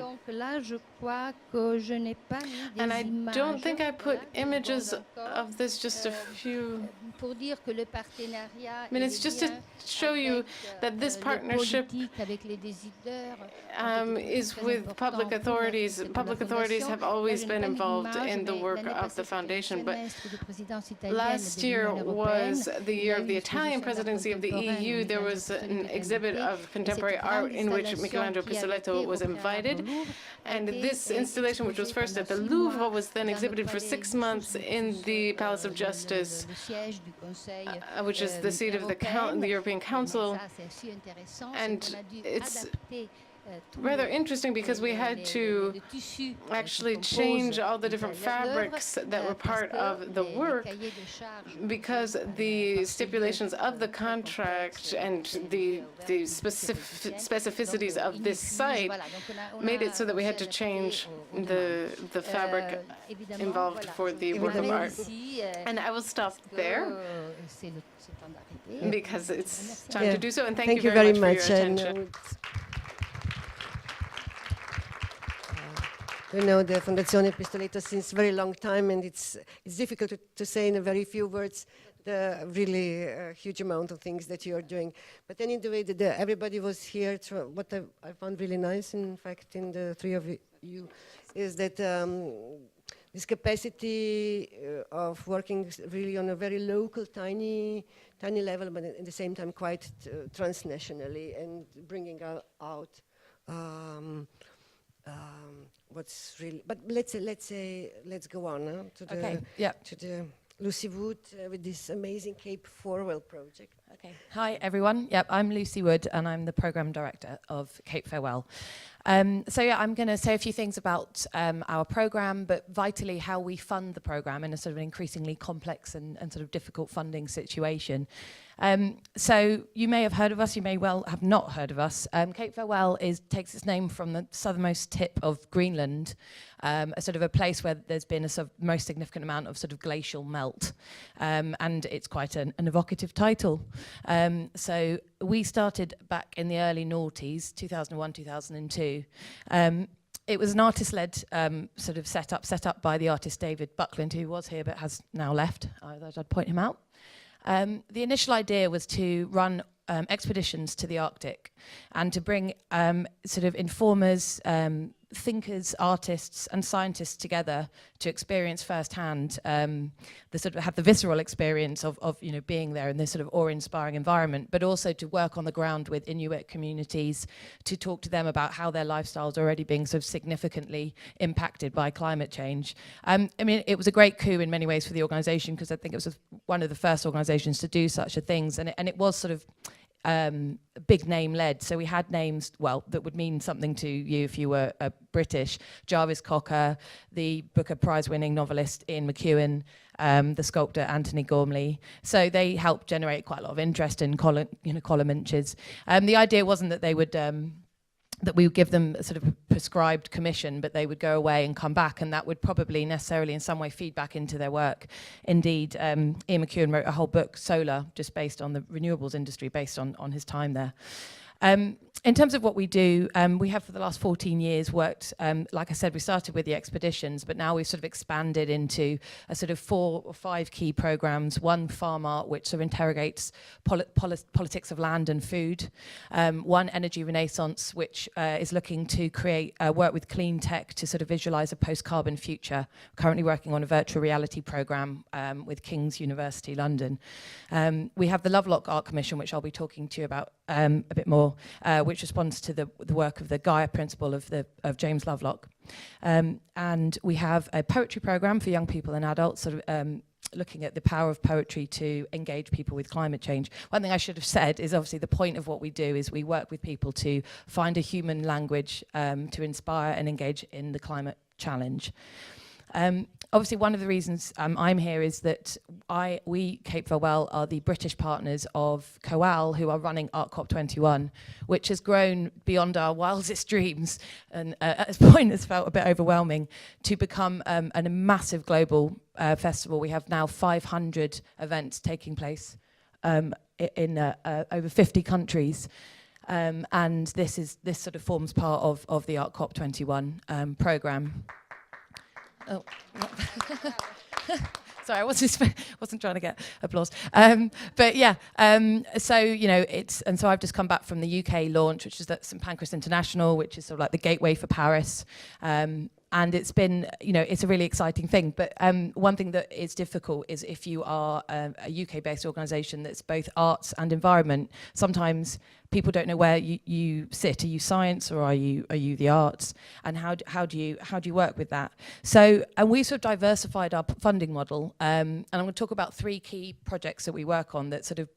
And I don't think I put images of this, just a few. I mean, it's just to show you that this partnership is with public authorities. Public authorities have always been involved in the work of the foundation, but last year was the year of the Italian presidency of the EU. There was an exhibit of contemporary art in which Michelangelo Pistoletto was invited, and this installation, which was first at the Louvre, was then exhibited for 6 months in the Palace of Justice, which is the seat of the European Council. And it's rather interesting because we had to actually change all the different fabrics that were part of the work because the stipulations of the contract and the specificities of this site made it so that we had to change the fabric involved for the work of art. And I will stop there because it's time to do so. And thank you very much for your attention. We know the Fondazione Pistoletto since a very long time, and it's difficult to say in a very few words the really huge amount of things that you are doing. But anyway, everybody was here. What I found really nice, in fact, in the three of you, is that this capacity of working really on a very local, tiny level, but at the same time quite transnationally, and bringing out what's really. But let's go on to the Lucy Wood with this amazing Cape Farewell project. Okay. Hi everyone. Yep, I'm Lucy Wood and I'm the program director of Cape Farewell. So yeah, I'm going to say a few things about our program, but vitally how we fund the program in a sort of increasingly complex and sort of difficult funding situation. So you may have heard of us, you may well have not heard of us. Cape Farewell takes its name from the southernmost tip of Greenland, a sort of a place where there's been a sort of most significant amount of sort of glacial melt, and it's quite an evocative title. So we started back in the early noughties, 2001, 2002. It was an artist-led sort of set up by the artist David Buckland, who was here but has now left. I'd point him out. The initial idea was to run expeditions to the Arctic and to bring sort of informers, thinkers, artists and scientists together to experience firsthand have the visceral experience of being there in this sort of awe-inspiring environment, but also to work on the ground with Inuit communities, to talk to them about how their lifestyles are already being sort of significantly impacted by climate change. I mean, it was a great coup in many ways for the organisation, because I think it was one of the first organisations to do such a thing, and it was sort of big name led. So we had names, well, that would mean something to you if you were British. Jarvis Cocker, the Booker Prize winning novelist Ian McEwan, the sculptor Anthony Gormley. So they helped generate quite a lot of interest in column inches. The idea wasn't that they would that we would give them a sort of prescribed commission, but they would go away and come back, and that would probably necessarily in some way feed back into their work. Indeed, Ian McEwan wrote a whole book, Solar, just based on the renewables industry, based on his time there. In terms of what we do, we have for the last 14 years worked, like I said, we started with the expeditions, but now we've sort of expanded into a sort of 4 or 5 key programs. One, Farm Art, which sort of interrogates politics of land and food. One, Energy Renaissance, which is looking to create work with clean tech to sort of visualize a post-carbon future. Currently working on a virtual reality program with King's University London. We have the Lovelock Art Commission, which I'll be talking to you about a bit more, which responds to the work of the Gaia principle of James Lovelock. And we have a poetry program for young people and adults, sort of looking at the power of poetry to engage people with climate change. One thing I should have said is obviously the point of what we do is we work with people to find a human language to inspire and engage in the climate challenge. Obviously, one of the reasons I'm here is that we, Cape Farewell, are the British partners of COAL, who are running ArtCOP21, which has grown beyond our wildest dreams, and at this point has felt a bit overwhelming, to become a massive global festival. We have now 500 events taking place in over 50 countries. And this sort of forms part of the ArtCOP21 programme. Oh, sorry, I wasn't trying to get applause. But yeah, so so I've just come back from the UK launch, which is at St Pancras International, which is sort of like the gateway for Paris. And it's been, it's a really exciting thing. But one thing that is difficult is if you are a UK-based organisation that's both arts and environment, sometimes people don't know where you sit. Are you science or are you the arts? And how do you work with that? So, and we sort of diversified our funding model. And I'm going to talk about 3 key projects that we work on that sort of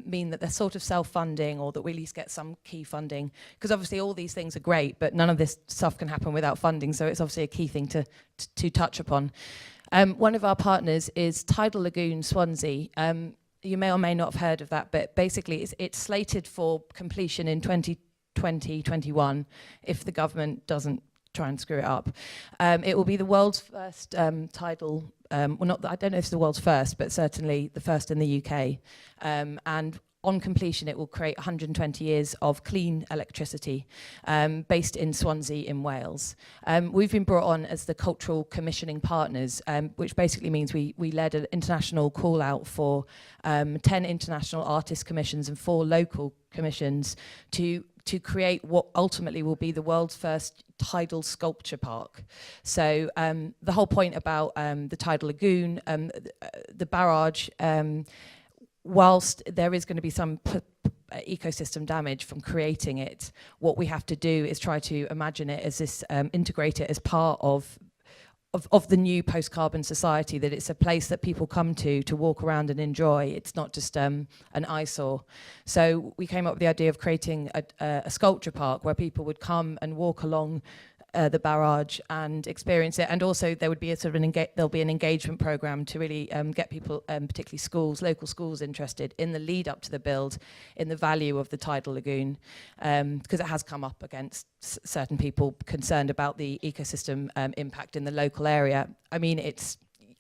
mean that they're sort of self-funding, or that we at least get some key funding. Because obviously all these things are great, but none of this stuff can happen without funding. So it's obviously a key thing to touch upon. One of our partners is Tidal Lagoon Swansea. You may or may not have heard of that, but basically it's slated for completion in 2020-21 if the government doesn't try and screw it up. It will be the world's first tidal, I don't know if it's the world's first, but certainly the first in the UK. And on completion, it will create 120 years of clean electricity based in Swansea in Wales. We've been brought on as the cultural commissioning partners, which basically means we led an international call out for 10 international artist commissions and 4 local commissions to create what ultimately will be the world's first tidal sculpture park. So the whole point about the tidal lagoon, the barrage, whilst there is going to be some ecosystem damage from creating it, what we have to do is try to imagine it as this, integrate it as part of the new post-carbon society, that it's a place that people come to walk around and enjoy. It's not just an eyesore. So we came up with the idea of creating a sculpture park where people would come and walk along the barrage and experience it, and also there would be a sort of there'll be an engagement program to really get people, particularly schools, local schools, interested in the lead up to the build, in the value of the tidal lagoon, because it has come up against certain people concerned about the ecosystem impact in the local area. I mean,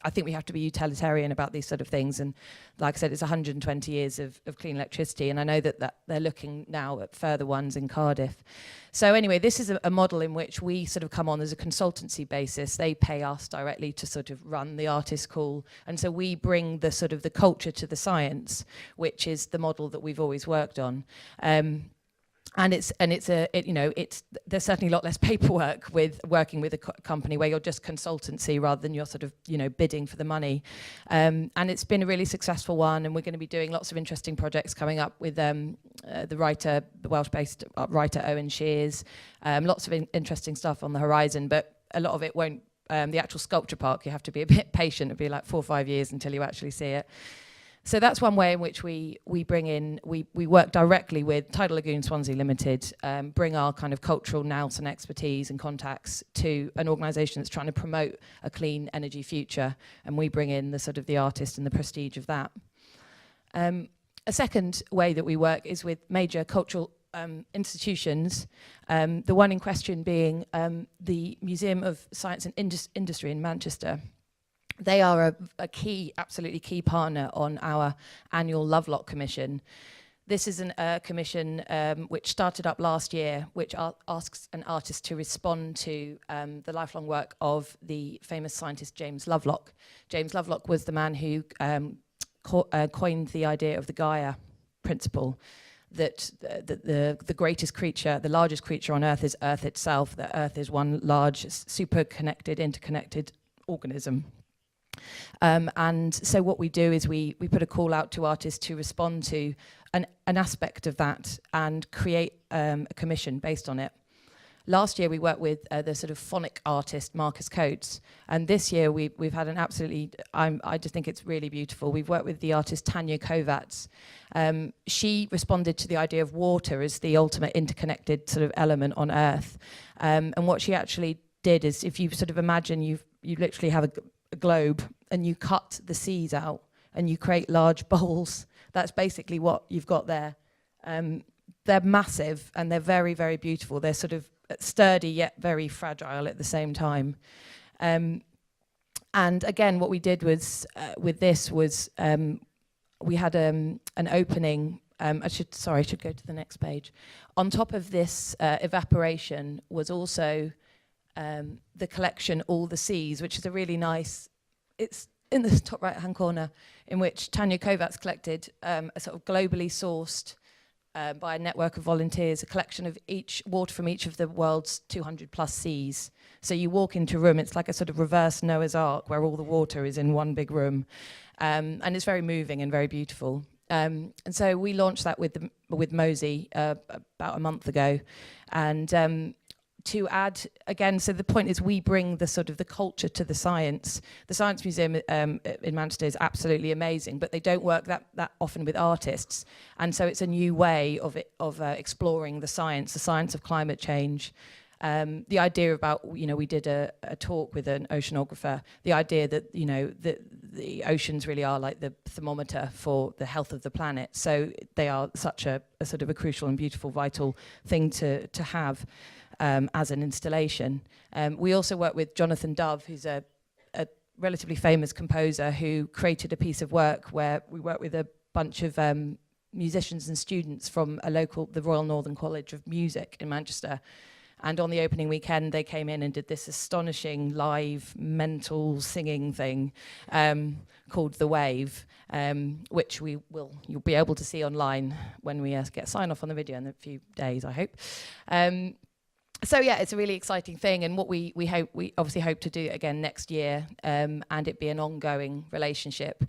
I think we have to be utilitarian about these sort of things, and like I said, it's 120 years of clean electricity, and I know that they're looking now at further ones in Cardiff. So anyway, this is a model in which we sort of come on as a consultancy basis. They pay us directly to sort of run the artist call, and so we bring the sort of the culture to the science, which is the model that we've always worked on. There's certainly a lot less paperwork with working with a company where you're just consultancy rather than you're sort of, bidding for the money. And it's been a really successful one, and we're going to be doing lots of interesting projects coming up with the Welsh-based writer Owen Shears. Lots of interesting stuff on the horizon, but a lot of it won't, the actual sculpture park, you have to be a bit patient. It'll be like 4 or 5 years until you actually see it. So that's one way in which we work directly with Tidal Lagoon Swansea Limited, bring our kind of cultural nous and expertise and contacts to an organisation that's trying to promote a clean energy future, and we bring in the sort of the artist and the prestige of that. A second way that we work is with major cultural institutions, the one in question being the Museum of Science and Industry in Manchester. They are a absolutely key partner on our annual Lovelock Commission. This is a commission which started up last year, which asks an artist to respond to the lifelong work of the famous scientist James Lovelock. James Lovelock was the man who coined the idea of the Gaia principle, that the greatest creature, the largest creature on Earth is Earth itself, that Earth is one large, super connected, interconnected organism. And so what we do is we put a call out to artists to respond to an aspect of that and create a commission based on it. Last year we worked with the sort of phonic artist Marcus Coates, and this year we've had an absolutely, I just think it's really beautiful. We've worked with the artist Tanya Kovacs. She responded to the idea of water as the ultimate interconnected sort of element on Earth. And what she actually did is, if you sort of imagine you literally have a globe and you cut the seas out and you create large bowls, that's basically what you've got there. They're massive and they're very, very beautiful. They're sort of sturdy yet very fragile at the same time. And again, what we did was with this was we had an opening. I should go to the next page. On top of this evaporation was also the collection All the Seas, which is a really nice, it's in the top right hand corner, in which Tanya Kovacs collected a sort of globally sourced by a network of volunteers, a collection of water from each of the world's 200 plus seas. So you walk into a room, it's like a sort of reverse Noah's Ark where all the water is in one big room. And it's very moving and very beautiful. And so we launched that with Mosey about a month ago. And to add, again, so the point is we bring the sort of the culture to the science. The Science Museum in Manchester is absolutely amazing, but they don't work that often with artists. And so it's a new way of exploring the science of climate change. The idea about, we did a talk with an oceanographer, the idea that, the oceans really are like the thermometer for the health of the planet. So they are such a sort of a crucial and beautiful, vital thing to have as an installation. We also work with Jonathan Dove, who's a relatively famous composer who created a piece of work where we work with a bunch of musicians and students from the Royal Northern College of Music in Manchester. And on the opening weekend, they came in and did this astonishing live mental singing thing called The Wave, which you'll be able to see online when we get sign off on the video in a few days, I hope. So yeah, it's a really exciting thing, and what we obviously hope to do again next year, and it be an ongoing relationship.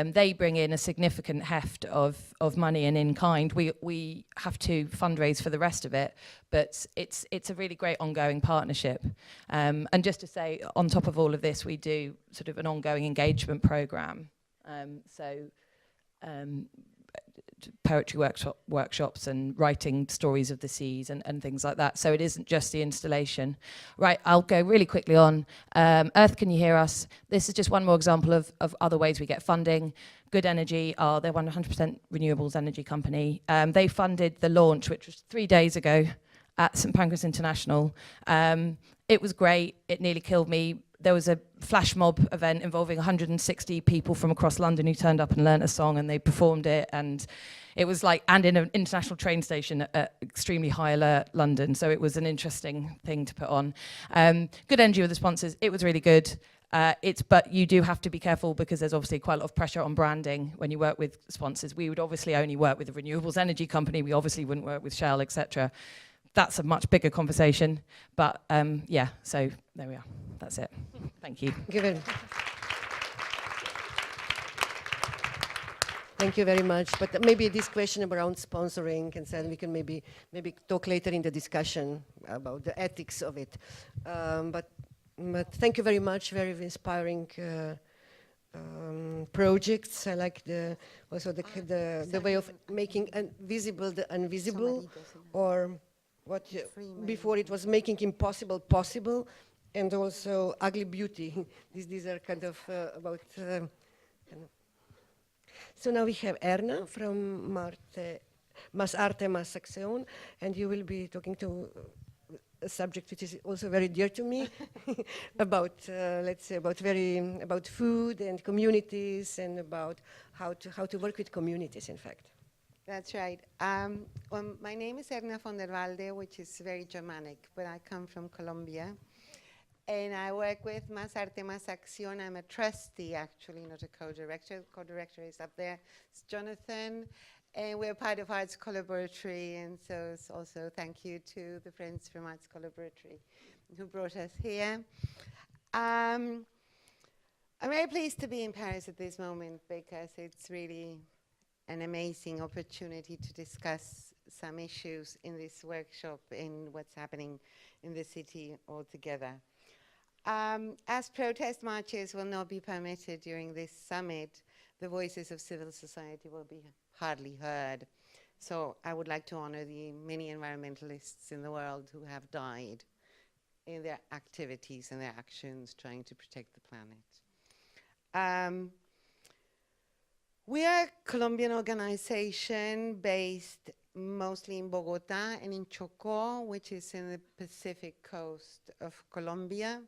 They bring in a significant heft of money and in kind. We have to fundraise for the rest of it, but it's a really great ongoing partnership. And just to say, on top of all of this, we do sort of an ongoing engagement program. Poetry workshops and writing stories of the seas and things like that. So it isn't just the installation. Right, I'll go really quickly on. Earth, Can You Hear Us? This is just one more example of other ways we get funding. Good Energy they're 100% renewables energy company. They funded the launch, which was 3 days ago at St Pancras International. It was great. It nearly killed me. There was a flash mob event involving 160 people from across London who turned up and learnt a song, and they performed it, and it was and in an international train station at extremely high alert London, so it was an interesting thing to put on. Good Energy were the sponsors. It was really good. But you do have to be careful because there's obviously quite a lot of pressure on branding when you work with sponsors. We would obviously only work with a renewables energy company. We obviously wouldn't work with Shell, etc. That's a much bigger conversation, but yeah, so there we are. That's it. Thank you. Given. Thank you very much. But maybe this question around sponsoring, and then we can maybe talk later in the discussion about the ethics of it. But thank you very much. Very inspiring projects. I like the way of making visible the invisible, or before it was making impossible possible, and also ugly beauty. These are kind of about. So now we have Erna from Mas Arte, Mas Acción, and you will be talking to a subject which is also very dear to me, about let's say about food and communities, and about how to work with communities. In fact. That's right. Well, my name is Erna von der Walde, which is very Germanic, but I come from Colombia. And I work with Mas Arte, Mas Acción. I'm a trustee, actually, not a co-director. The co-director is up there. It's Jonathan. And we're part of Arts Collaboratory. And so it's also thank you to the friends from Arts Collaboratory who brought us here. I'm very pleased to be in Paris at this moment because it's really an amazing opportunity to discuss some issues in this workshop and what's happening in the city altogether. As protest marches will not be permitted during this summit, the voices of civil society will be hardly heard. So I would like to honor the many environmentalists in the world who have died in their activities and their actions trying to protect the planet. We are a Colombian organization based mostly in Bogota and in Chocó, which is in the Pacific coast of Colombia,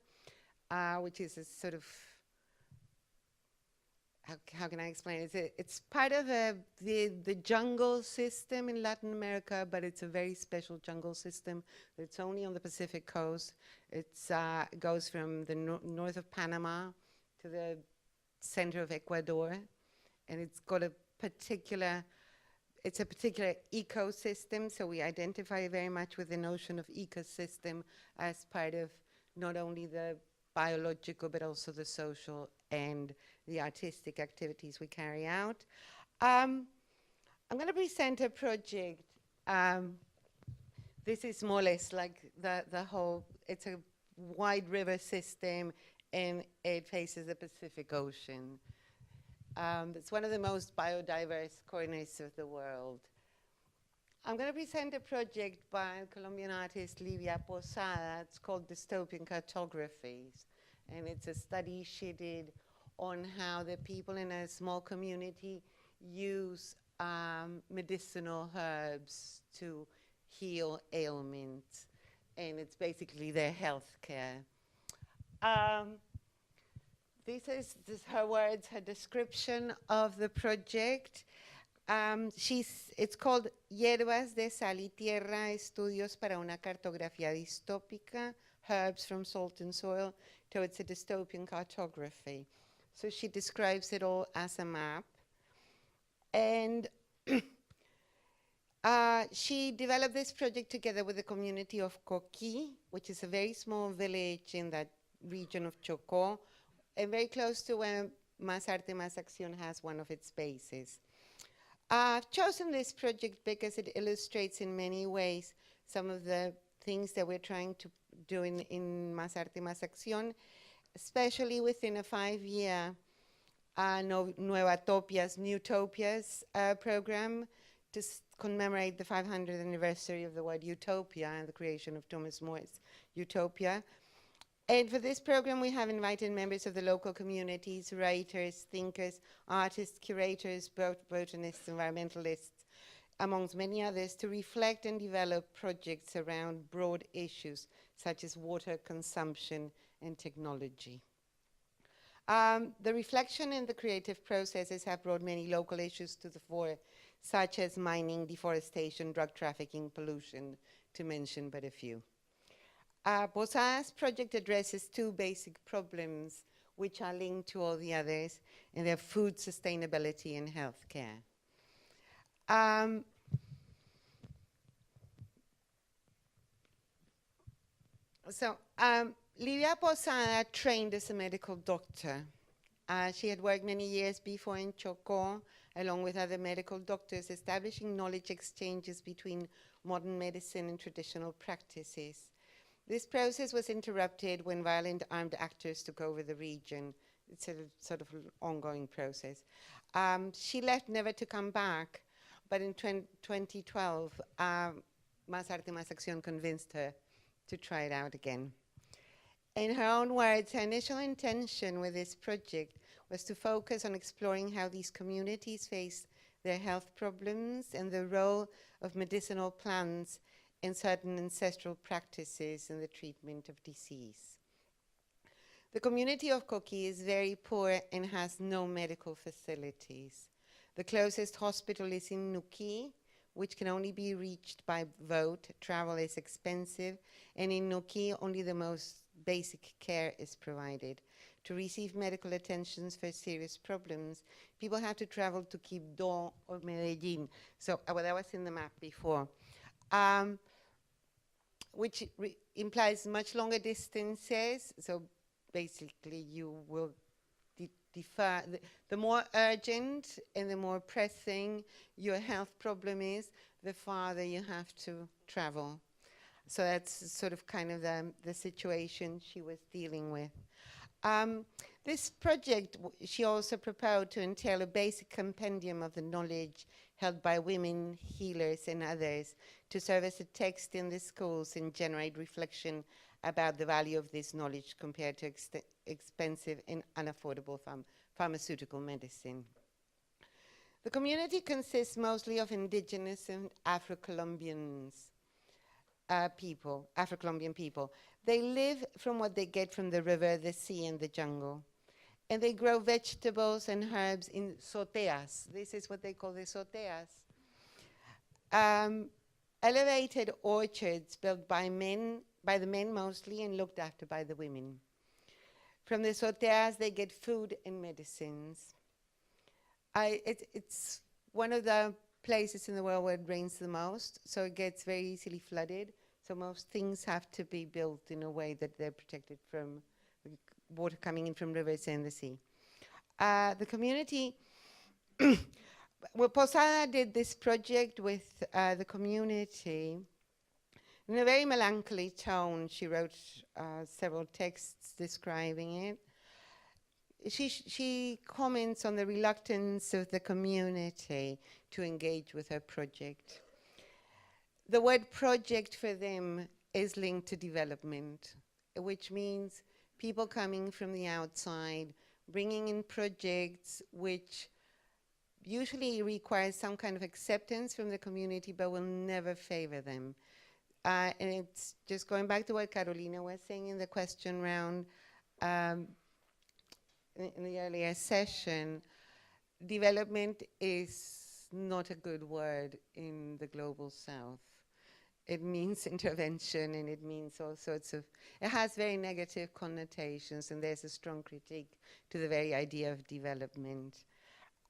which is a sort of, how can I explain it? It's part of the jungle system in Latin America, but it's a very special jungle system. It's only on the Pacific coast. It goes from the north of Panama to the center of Ecuador. And it's got a particular ecosystem, so we identify very much with the notion of ecosystem as part of not only the biological, but also the social and the artistic activities we carry out. I'm going to present a project. This is more or less like the whole, it's a wide river system and it faces the Pacific Ocean. It's one of the most biodiverse corners of the world. I'm going to present a project by Colombian artist Livia Posada. It's called Dystopian Cartographies. And it's a study she did on how the people in a small community use medicinal herbs to heal ailments. And it's basically their health care. This is her words, her description of the project. It's called Hierbas de Sal y Tierra, Estudios para una Cartografía Distópica, Herbs from Salt and Soil Towards a Dystopian Cartography. So she describes it all as a map. And she developed this project together with the community of Coquí, which is a very small village in that region of Chocó, and very close to where Más Arte, Más Acción has one of its bases. I've chosen this project because it illustrates in many ways some of the things that we're trying to do in Más Arte, Más Acción, especially within a 5-year Nueva Topias, New Topias program to commemorate the 500th anniversary of the word utopia and the creation of Thomas More's Utopia. And for this program, we have invited members of the local communities, writers, thinkers, artists, curators, botanists, environmentalists, amongst many others, to reflect and develop projects around broad issues such as water consumption and technology. The reflection and the creative processes have brought many local issues to the fore, such as mining, deforestation, drug trafficking, pollution, to mention but a few. Posada's project addresses 2 basic problems which are linked to all the others, and they're food sustainability and healthcare. Livia Posada trained as a medical doctor. She had worked many years before in Chocó, along with other medical doctors, establishing knowledge exchanges between modern medicine and traditional practices. This process was interrupted when violent armed actors took over the region. It's a sort of ongoing process. She left never to come back, but in 2012, Más Arte, Más Acción convinced her to try it out again. In her own words, her initial intention with this project was to focus on exploring how these communities face their health problems and the role of medicinal plants and certain ancestral practices in the treatment of disease. The community of Coquí is very poor and has no medical facilities. The closest hospital is in Nuquí, which can only be reached by boat. Travel is expensive, and in Nuquí only the most basic care is provided. To receive medical attentions for serious problems, people have to travel to Quibdó or Medellín. So that was in the map before. Which implies much longer distances. So basically you will defer. The more urgent and the more pressing your health problem is, the farther you have to travel. So that's sort of kind of the situation she was dealing with. This project, she also proposed to entail a basic compendium of the knowledge held by women, healers, and others to serve as a text in the schools and generate reflection about the value of this knowledge compared to expensive and unaffordable pharmaceutical medicine. The community consists mostly of indigenous and Afro-Colombian people. They live from what they get from the river, the sea, and the jungle. And they grow vegetables and herbs in soteas. This is what they call the soteas. Elevated orchards built by the men mostly, and looked after by the women. From the soteas, they get food and medicines. It's one of the places in the world where it rains the most, so it gets very easily flooded. So most things have to be built in a way that they're protected from water coming in from rivers and the sea. The community well, Posada did this project with the community. In a very melancholy tone, she wrote several texts describing it. She comments on the reluctance of the community to engage with her project. The word project for them is linked to development, which means people coming from the outside, bringing in projects which usually require some kind of acceptance from the community, but will never favor them. And it's just going back to what Carolina was saying in the question round in the earlier session. Development is not a good word in the global south. It means intervention, and it means all sorts of, it has very negative connotations, and there's a strong critique to the very idea of development.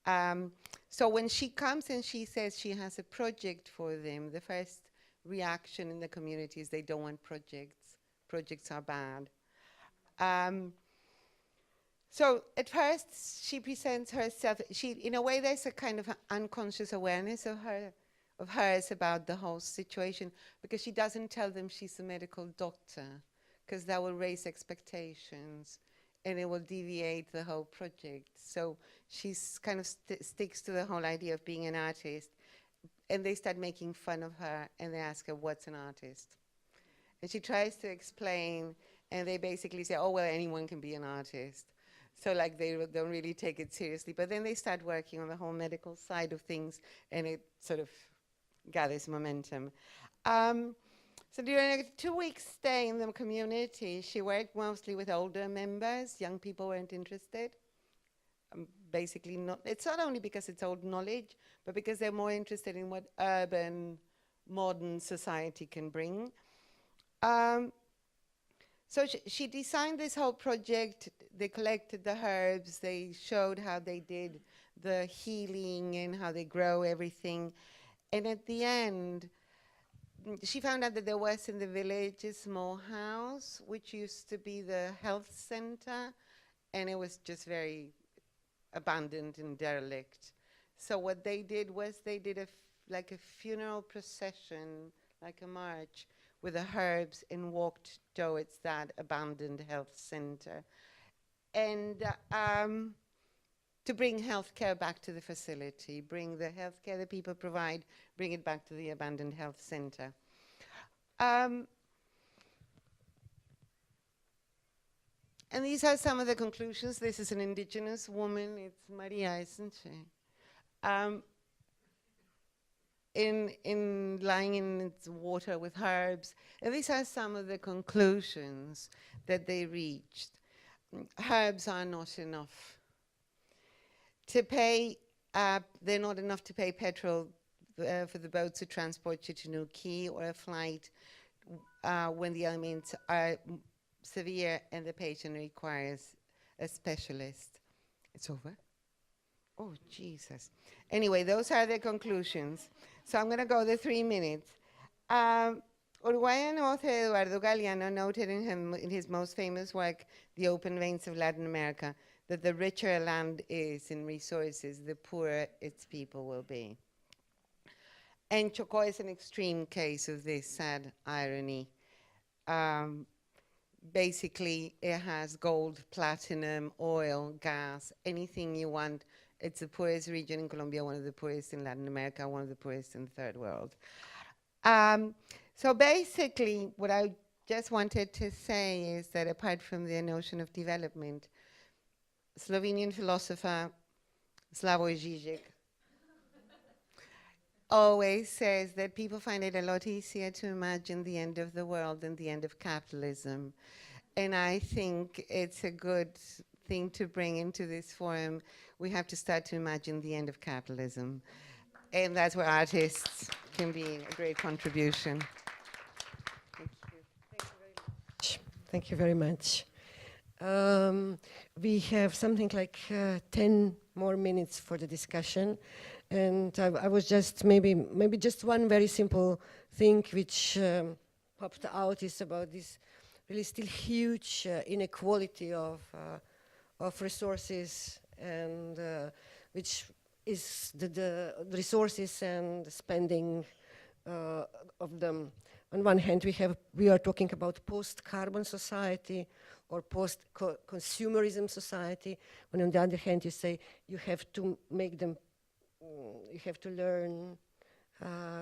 So when she comes and she says she has a project for them, the first reaction in the community is they don't want projects. Projects are bad. So at first she presents herself, in a way there's a kind of unconscious awareness of hers about the whole situation, because she doesn't tell them she's a medical doctor, because that will raise expectations and it will deviate the whole project. So she's kind of sticks to the whole idea of being an artist, and they start making fun of her and they ask her, what's an artist? And she tries to explain, and they basically say, oh, well, anyone can be an artist. So like they don't really take it seriously, but then they start working on the whole medical side of things, and it sort of gathers momentum. So during a 2-week stay in the community, she worked mostly with older members. Young people weren't interested. Basically, it's not only because it's old knowledge, but because they're more interested in what urban, modern society can bring. So she designed this whole project. They collected the herbs. They showed how they did the healing and how they grow everything. And at the end, she found out that there was in the village a small house, which used to be the health center, and it was just very abandoned and derelict. So what they did was they did like a funeral procession, like a march, with the herbs, and walked towards that abandoned health center. And to bring healthcare back to the facility, bring the healthcare that people provide, bring it back to the abandoned health center. And these are some of the conclusions. This is an indigenous woman. It's Maria, isn't she? Lying in its water with herbs. And these are some of the conclusions that they reached. Herbs are not enough. To pay, they're not enough to pay petrol for the boat to transport you to New Quay, or a flight when the elements are severe and the patient requires a specialist. It's over? Oh, Jesus. Anyway, those are the conclusions. So I'm going to go the 3 minutes. Uruguayan author Eduardo Galeano noted in his most famous work, The Open Veins of Latin America, that the richer a land is in resources, the poorer its people will be. And Chocó is an extreme case of this sad irony. Basically, it has gold, platinum, oil, gas, anything you want. It's the poorest region in Colombia, one of the poorest in Latin America, one of the poorest in the third world. So basically, what I just wanted to say is that apart from the notion of development, Slovenian philosopher Slavoj Žižek always says that people find it a lot easier to imagine the end of the world than the end of capitalism. And I think it's a good thing to bring into this forum. We have to start to imagine the end of capitalism. And that's where artists can be a great contribution. Thank you. Thank you very much. We have something like 10 more minutes for the discussion, and I was just maybe just one very simple thing which popped out is about this really still huge inequality of resources, and which is the resources and the spending of them. On one hand, we are talking about post-carbon society or post-consumerism society. And on the other hand, you say you have to make them, you have to learn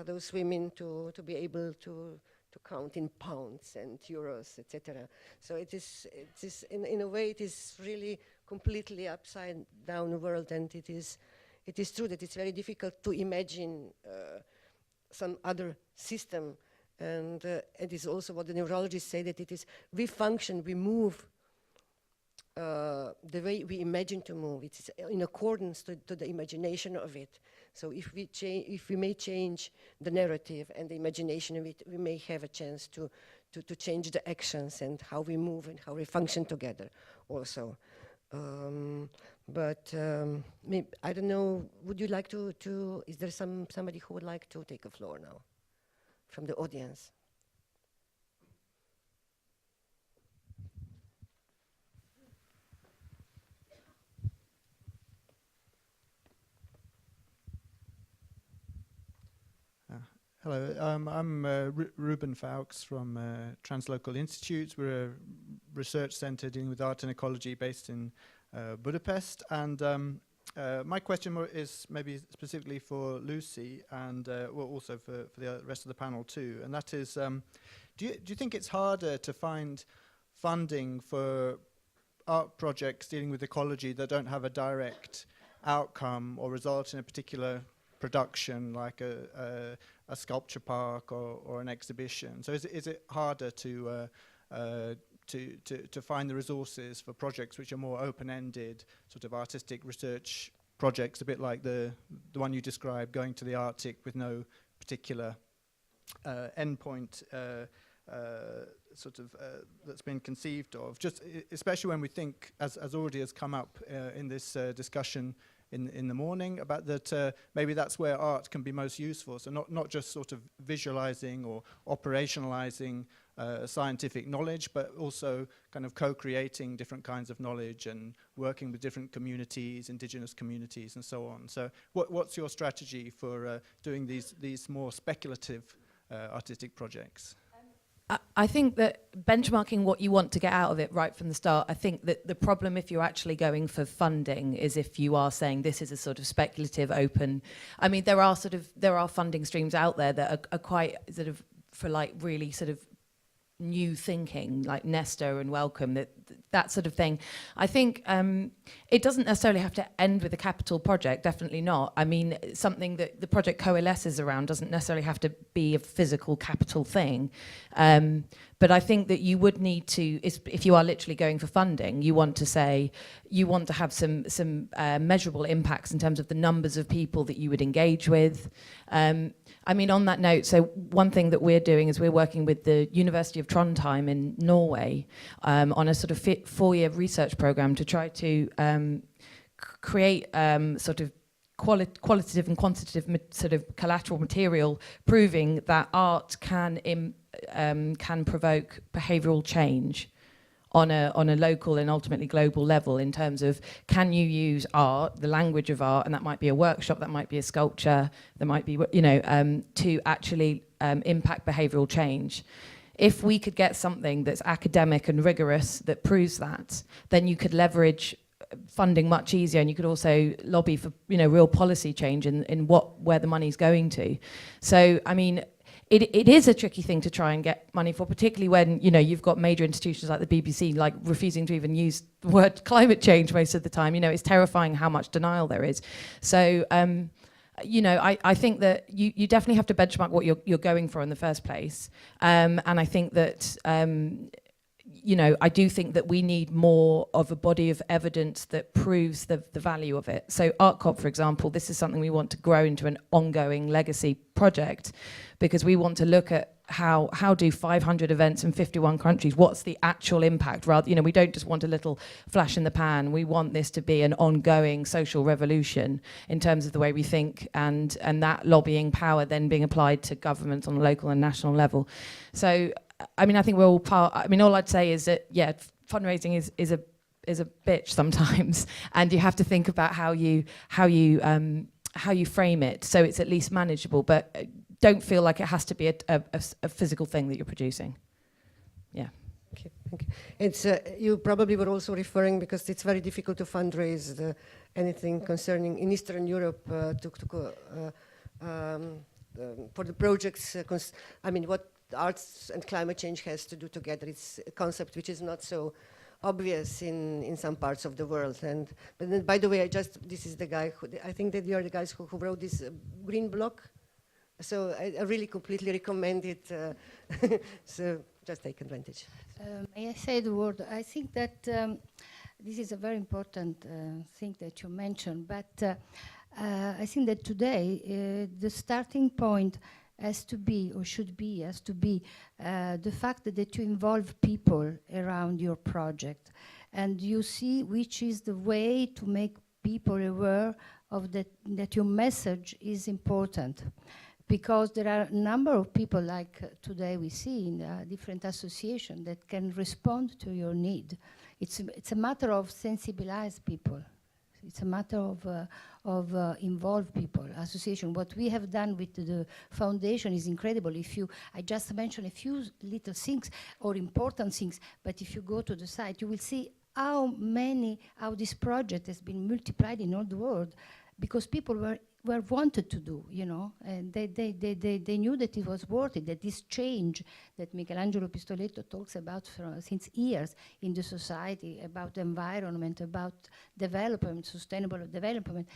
those women to be able to count in pounds and euros, etc. So it is in a way, it is really completely upside down world, and it is true that it's very difficult to imagine some other system. And it is also what the neurologists say, that it is, we function, we move the way we imagine to move. It's in accordance to the imagination of it. So if we may change the narrative and the imagination of it, we may have a chance to change the actions and how we move and how we function together also. But I don't know, would you like to is there somebody who would like to take a floor now from the audience? Hello, I'm Ruben Fowkes from Translocal Institutes. We're a research centre dealing with art and ecology based in Budapest. And my question is maybe specifically for Lucy and well, also for the rest of the panel too. And that is, do you think it's harder to find funding for art projects dealing with ecology that don't have a direct outcome or result in a particular production, like a sculpture park or an exhibition? So is it harder to find the resources for projects which are more open-ended, sort of artistic research projects, a bit like the one you described, going to the Arctic with no particular endpoint that's been conceived of? Just especially when we think, as already has come up in this discussion in the morning, about that maybe that's where art can be most useful. So not just sort of visualizing or operationalizing scientific knowledge, but also kind of co-creating different kinds of knowledge and working with different communities, indigenous communities, and so on. So what's your strategy for doing these more speculative artistic projects? I think that benchmarking what you want to get out of it right from the start, I think that the problem if you're actually going for funding is if you are saying this is a sort of speculative open. I mean, there are funding streams out there that are quite sort of for like really sort of new thinking, like Nesta and Welcome, that sort of thing. I think it doesn't necessarily have to end with a capital project, definitely not. I mean, something that the project coalesces around doesn't necessarily have to be a physical capital thing. But I think that you would need to, if you are literally going for funding, you want to say, you want to have some measurable impacts in terms of the numbers of people that you would engage with. I mean, on that note, so one thing that we're doing is we're working with the University of Trondheim in Norway on a sort of 4-year research program to try to create sort of qualitative and quantitative sort of collateral material proving that art can provoke behavioural change on a local and ultimately global level, in terms of, can you use art, the language of art, and that might be a workshop, that might be a sculpture, that might be, you know, to actually impact behavioural change. If we could get something that's academic and rigorous that proves that, then you could leverage funding much easier, and you could also lobby for, you know, real policy change in where the money's going to. So, I mean, it is a tricky thing to try and get money for, particularly when, you know, you've got major institutions like the BBC like refusing to even use the word climate change most of the time. You know, it's terrifying how much denial there is. So, you know, I think that you definitely have to benchmark what you're going for in the first place. And I think that, you know, I do think that we need more of a body of evidence that proves the value of it. So ArtCOP, for example, this is something we want to grow into an ongoing legacy project, because we want to look at how do 500 events in 51 countries, what's the actual impact? Rather, you know, we don't just want a little flash in the pan. We want this to be an ongoing social revolution in terms of the way we think, and that lobbying power then being applied to governments on a local and national level. So, I mean, I think we're all part. I mean, all I'd say is that, yeah, fundraising is a bitch sometimes, and you have to think about how you how you frame it, so it's at least manageable, but don't feel like it has to be a physical thing that you're producing. Yeah. Okay, thank you. It's, you probably were also referring, because it's very difficult to fundraise anything concerning in Eastern Europe for the projects. I mean, what arts and climate change has to do together. It's a concept which is not so obvious in some parts of the world. But then, by the way, this is the guy who, I think that you are the guys who wrote this green block. So I really completely recommend it. So just take advantage. May I say the word? I think that this is a very important thing that you mentioned, but I think that today the starting point has to be, or should be, has to be the fact that you involve people around your project, and you see which is the way to make people aware of that your message is important. Because there are a number of people, like today we see in different associations, that can respond to your need. It's a matter of sensibilize people. It's a matter of involve people, association. What we have done with the foundation is incredible. I just mentioned a few little things or important things, but if you go to the site, you will see how this project has been multiplied in all the world, because people were wanted to do, you know, and they knew that it was worth it, that this change that Michelangelo Pistoletto talks about since years in the society, about the environment, about development, sustainable development.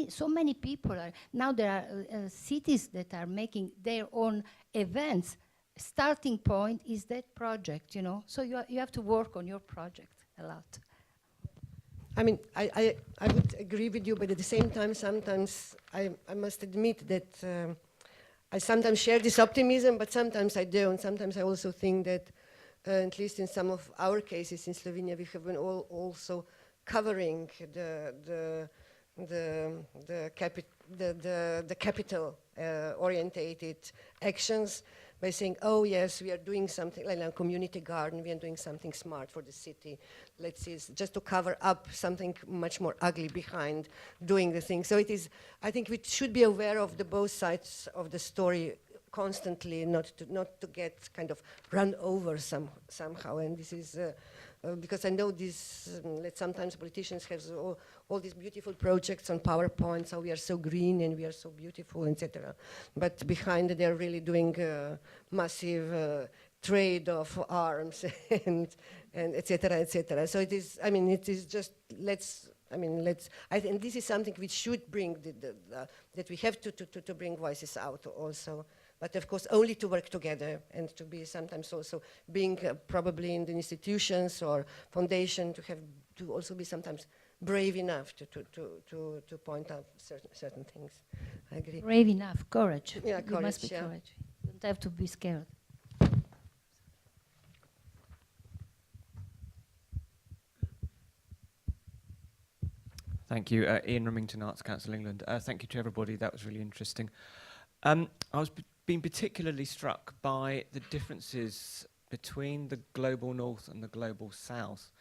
So many people are, now there are cities that are making their own events. Starting point is that project, you know, so you have to work on your project a lot. I mean, I would agree with you, but at the same time, sometimes I must admit that I sometimes share this optimism, but sometimes I don't. Sometimes I also think that, at least in some of our cases in Slovenia, we have been also covering the capital orientated actions by saying, oh yes, we are doing something like a community garden, we are doing something smart for the city. Let's see, just to cover up something much more ugly behind doing the thing. So it is, I think we should be aware of the both sides of the story constantly, not to get kind of run over somehow. And this is, because I know this, sometimes politicians have all these beautiful projects on PowerPoints, how we are so green and we are so beautiful, etc. But behind it, they're really doing massive trade of arms and etc. etc. So it is. I mean, it is just I think this is something which should bring that we have to bring voices out also. But of course, only to work together and to be sometimes also being probably in the institutions or foundation to also be sometimes brave enough to point out certain things. I agree. Brave enough, courage. Yeah, you must be courage. courage. You don't have to be scared. Thank you, Ian Remington, Arts Council England. Thank you to everybody. That was really interesting. I was being particularly struck by the differences between the global north and the global south,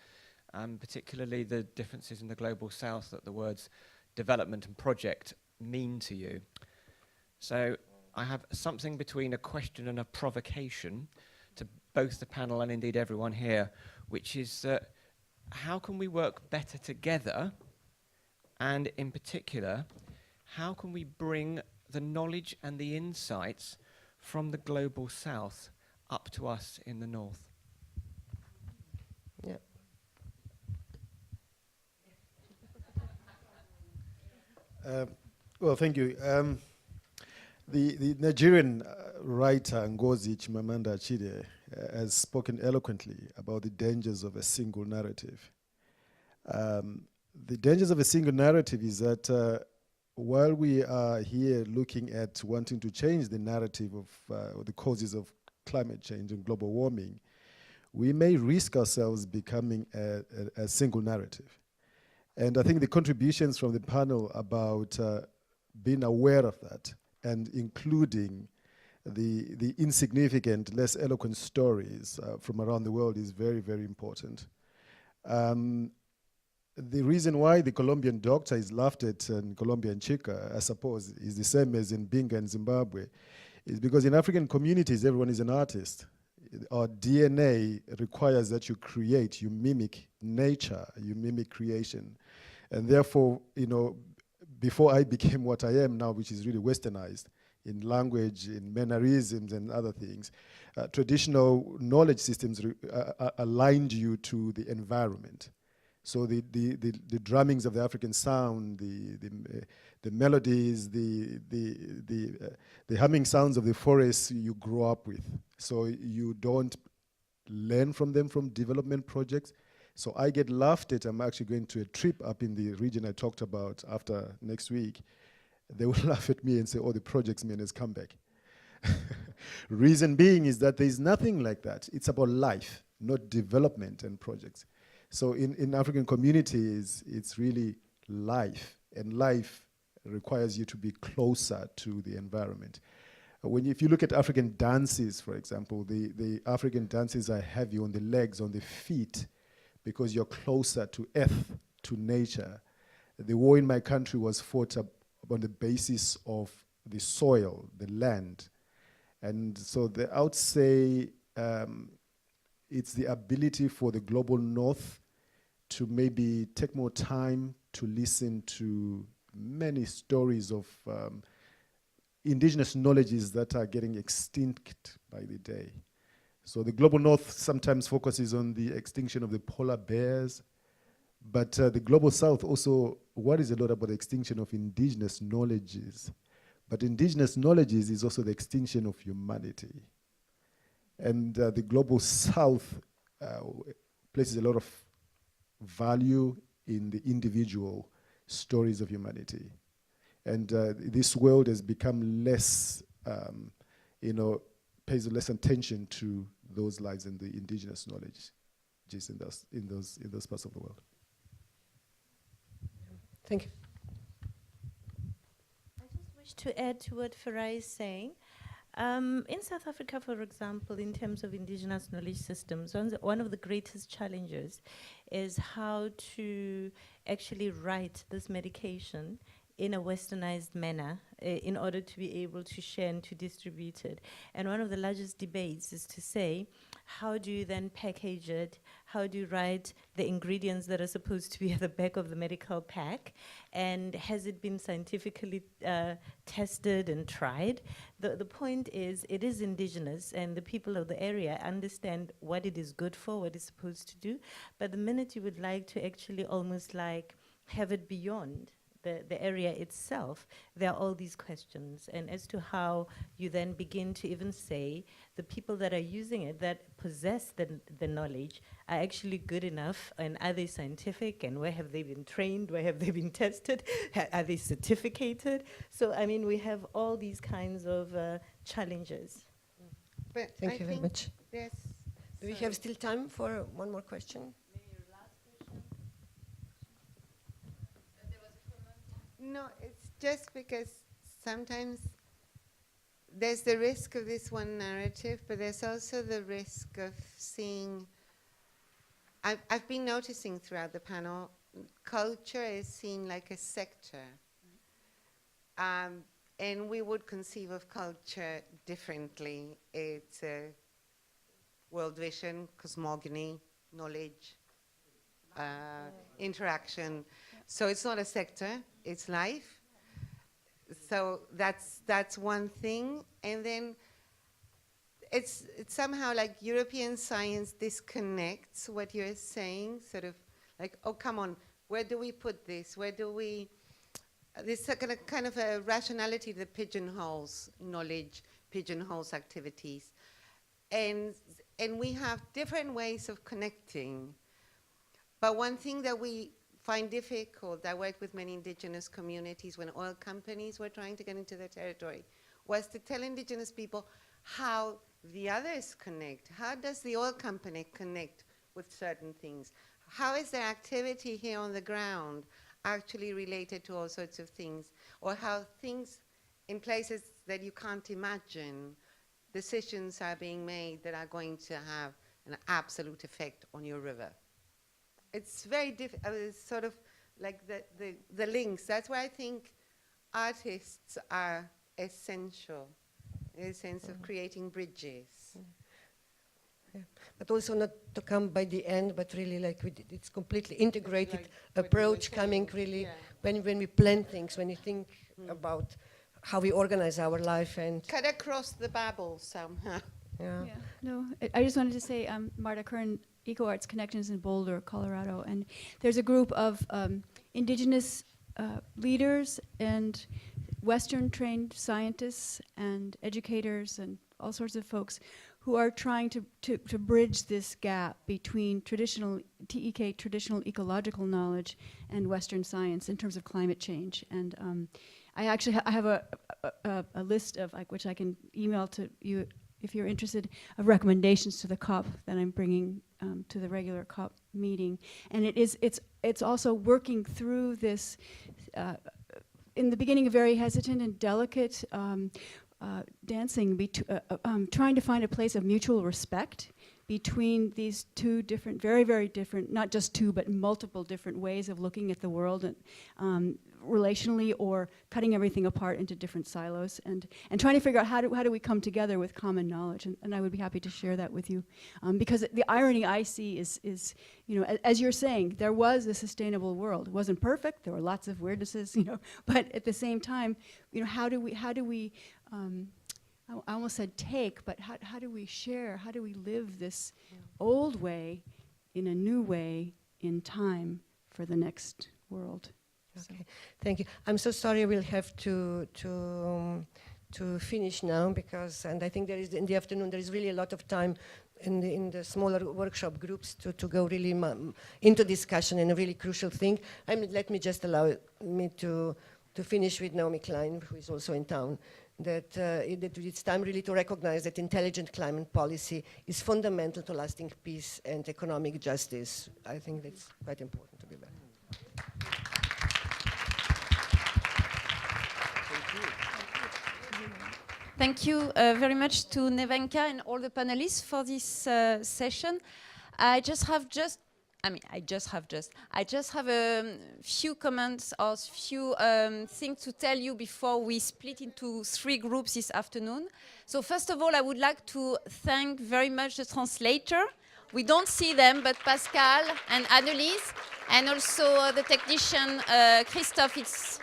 particularly the differences in the global south that the words development and project mean to you. So I have something between a question and a provocation to both the panel and indeed everyone here, which is that how can we work better together, and in particular, how can we bring the knowledge and the insights from the global south up to us in the north? Yeah. Well, thank you. The Nigerian writer Ngozi Chimamanda Chide has spoken eloquently about the dangers of a single narrative. The dangers of a single narrative is that while we are here looking at wanting to change the narrative of the causes of climate change and global warming, we may risk ourselves becoming a single narrative. And I think the contributions from the panel about being aware of that and including the insignificant, less eloquent stories from around the world is very, very important. the reason why the Colombian doctor is laughed at in Colombian chica, I suppose, is the same as in Binga and Zimbabwe, is because in African communities, everyone is an artist. Our DNA requires that you create, you mimic nature, you mimic creation. And therefore, you know, before I became what I am now, which is really westernized in language, in mannerisms and other things, traditional knowledge systems aligned you to the environment. So the drummings of the African sound, the melodies, the humming sounds of the forest you grow up with. So you don't learn from them from development projects. So I get laughed at. I'm actually going to a trip up in the region I talked about after next week. They will laugh at me and say, oh, the projects man has come back. Reason being is that there's nothing like that. It's about life, not development and projects. So in African communities, it's really life, and life requires you to be closer to the environment. If you look at African dances, for example, the African dances are heavy on the legs, on the feet, because you're closer to earth, to nature. The war in my country was fought on the basis of the soil, the land. And so I would say it's the ability for the global north to maybe take more time to listen to many stories of indigenous knowledges that are getting extinct by the day. So the global north sometimes focuses on the extinction of the polar bears, but the global south also worries a lot about the extinction of indigenous knowledges. But indigenous knowledges is also the extinction of humanity. And the global south places a lot of value in the individual stories of humanity. And this world has become less, pays less attention to those lives and the indigenous knowledge just in those parts of the world. Thank you. I just wish to add to what Farai is saying. In South Africa, for example, in terms of indigenous knowledge systems, one of the greatest challenges is how to actually write this medication in a westernized manner in order to be able to share and to distribute it. And one of the largest debates is to say, how do you then package it? How do you write the ingredients that are supposed to be at the back of the medical pack? And has it been scientifically tested and tried? The point is, it is indigenous, and the people of the area understand what it is good for, what it's supposed to do. But the minute you would like to actually almost like have it beyond the area itself, there are all these questions. And as to how you then begin to even say the people that are using it, that possess the knowledge, are actually good enough, and are they scientific, and where have they been trained, where have they been tested, are they certificated? So, I mean, we have all these kinds of challenges. But Thank you very much. Yes. Do we have still time for one more question? No, it's just because sometimes there's the risk of this one narrative, but there's also the risk of seeing, I've been noticing throughout the panel, culture is seen like a sector. And we would conceive of culture differently. It's a world vision, cosmogony, knowledge, interaction. So it's not a sector, it's life. So that's one thing. And then it's somehow like European science disconnects what you're saying, sort of like, oh, come on, where do we put this? Where do we, this kind of a rationality that pigeonholes knowledge, pigeonholes activities. And we have different ways of connecting. But one thing that we find difficult, I work with many indigenous communities when oil companies were trying to get into their territory, was to tell indigenous people how the others connect. How does the oil company connect with certain things? How is their activity here on the ground actually related to all sorts of things? Or how things in places that you can't imagine, decisions are being made that are going to have an absolute effect on your river. it's very sort of like the links. That's why I think artists are essential in the sense of creating bridges. Yeah. But also not to come by the end, but really like it's completely integrated approach coming really when we plan things, when you think about how we organize our life and cut across the babble somehow. Yeah. No, I just wanted to say Marta Kern, Eco Arts Connections in Boulder, Colorado, and there's a group of indigenous leaders and Western-trained scientists and educators and all sorts of folks who are trying to bridge this gap between traditional TEK, traditional ecological knowledge, and Western science in terms of climate change. And I actually I have a list of which I can email to you if you're interested, of recommendations to the COP that I'm bringing to the regular COP meeting. And it's also working through this. In the beginning, very hesitant and delicate dancing, trying to find a place of mutual respect between these two different, very, very different, not just two, but multiple different ways of looking at the world and relationally, or cutting everything apart into different silos, and trying to figure out how do we come together with common knowledge. And I would be happy to share that with you, because the irony I see is you know, as you're saying, there was a sustainable world. It wasn't perfect. There were lots of weirdnesses, you know, but at the same time, you know, how do we I almost said take, but how do we share? How do we live this old way in a new way in time for the next world? Okay, so. Thank you. I'm so sorry we'll have to finish now, because, and I think there is in the afternoon there is really a lot of time in the smaller workshop groups to go really into discussion and a really crucial thing. Let me just allow me to finish with Naomi Klein, who is also in town. That it's time really to recognize that intelligent climate policy is fundamental to lasting peace and economic justice. I think that's quite important to be back. Thank you very much to Nevenka and all the panelists for this session. I just have a few comments or few things to tell you before we split into 3 groups this afternoon. So first of all, I would like to thank very much the translator. We don't see them, but Pascal and Annelise, and also the technician, Christophe. It's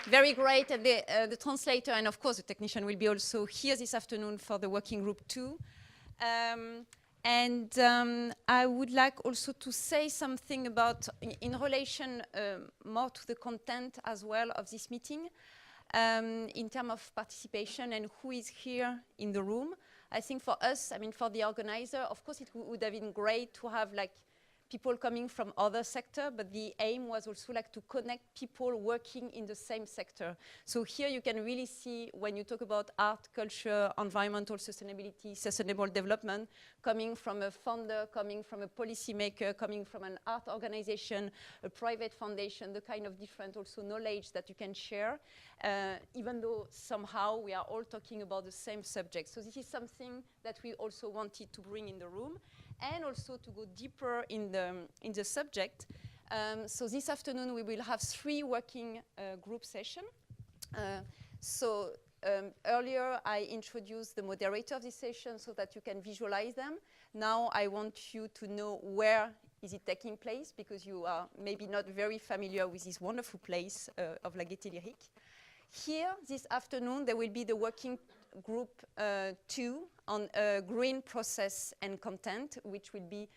very great, and the translator, and of course the technician will be also here this afternoon for the working group 2. And I would like also to say something about, in relation more to the content as well of this meeting, in terms of participation and who is here in the room. I think for us, I mean for the organizer, of course it would have been great to have like people coming from other sector, but the aim was also like to connect people working in the same sector. So here you can really see, when you talk about art, culture, environmental sustainability, sustainable development, coming from a founder, coming from a policymaker, coming from an art organization, a private foundation, the kind of different also knowledge that you can share, even though somehow we are all talking about the same subject. So this is something that we also wanted to bring in the room, and also to go deeper in the subject. So this afternoon we will have 3 working group sessions. Earlier I introduced the moderator of this session so that you can visualize them. Now I want you to know where is it taking place, because you are maybe not very familiar with this wonderful place of La Gaîté Lyrique. Here this afternoon there will be the working group 2 on green process and content, which will be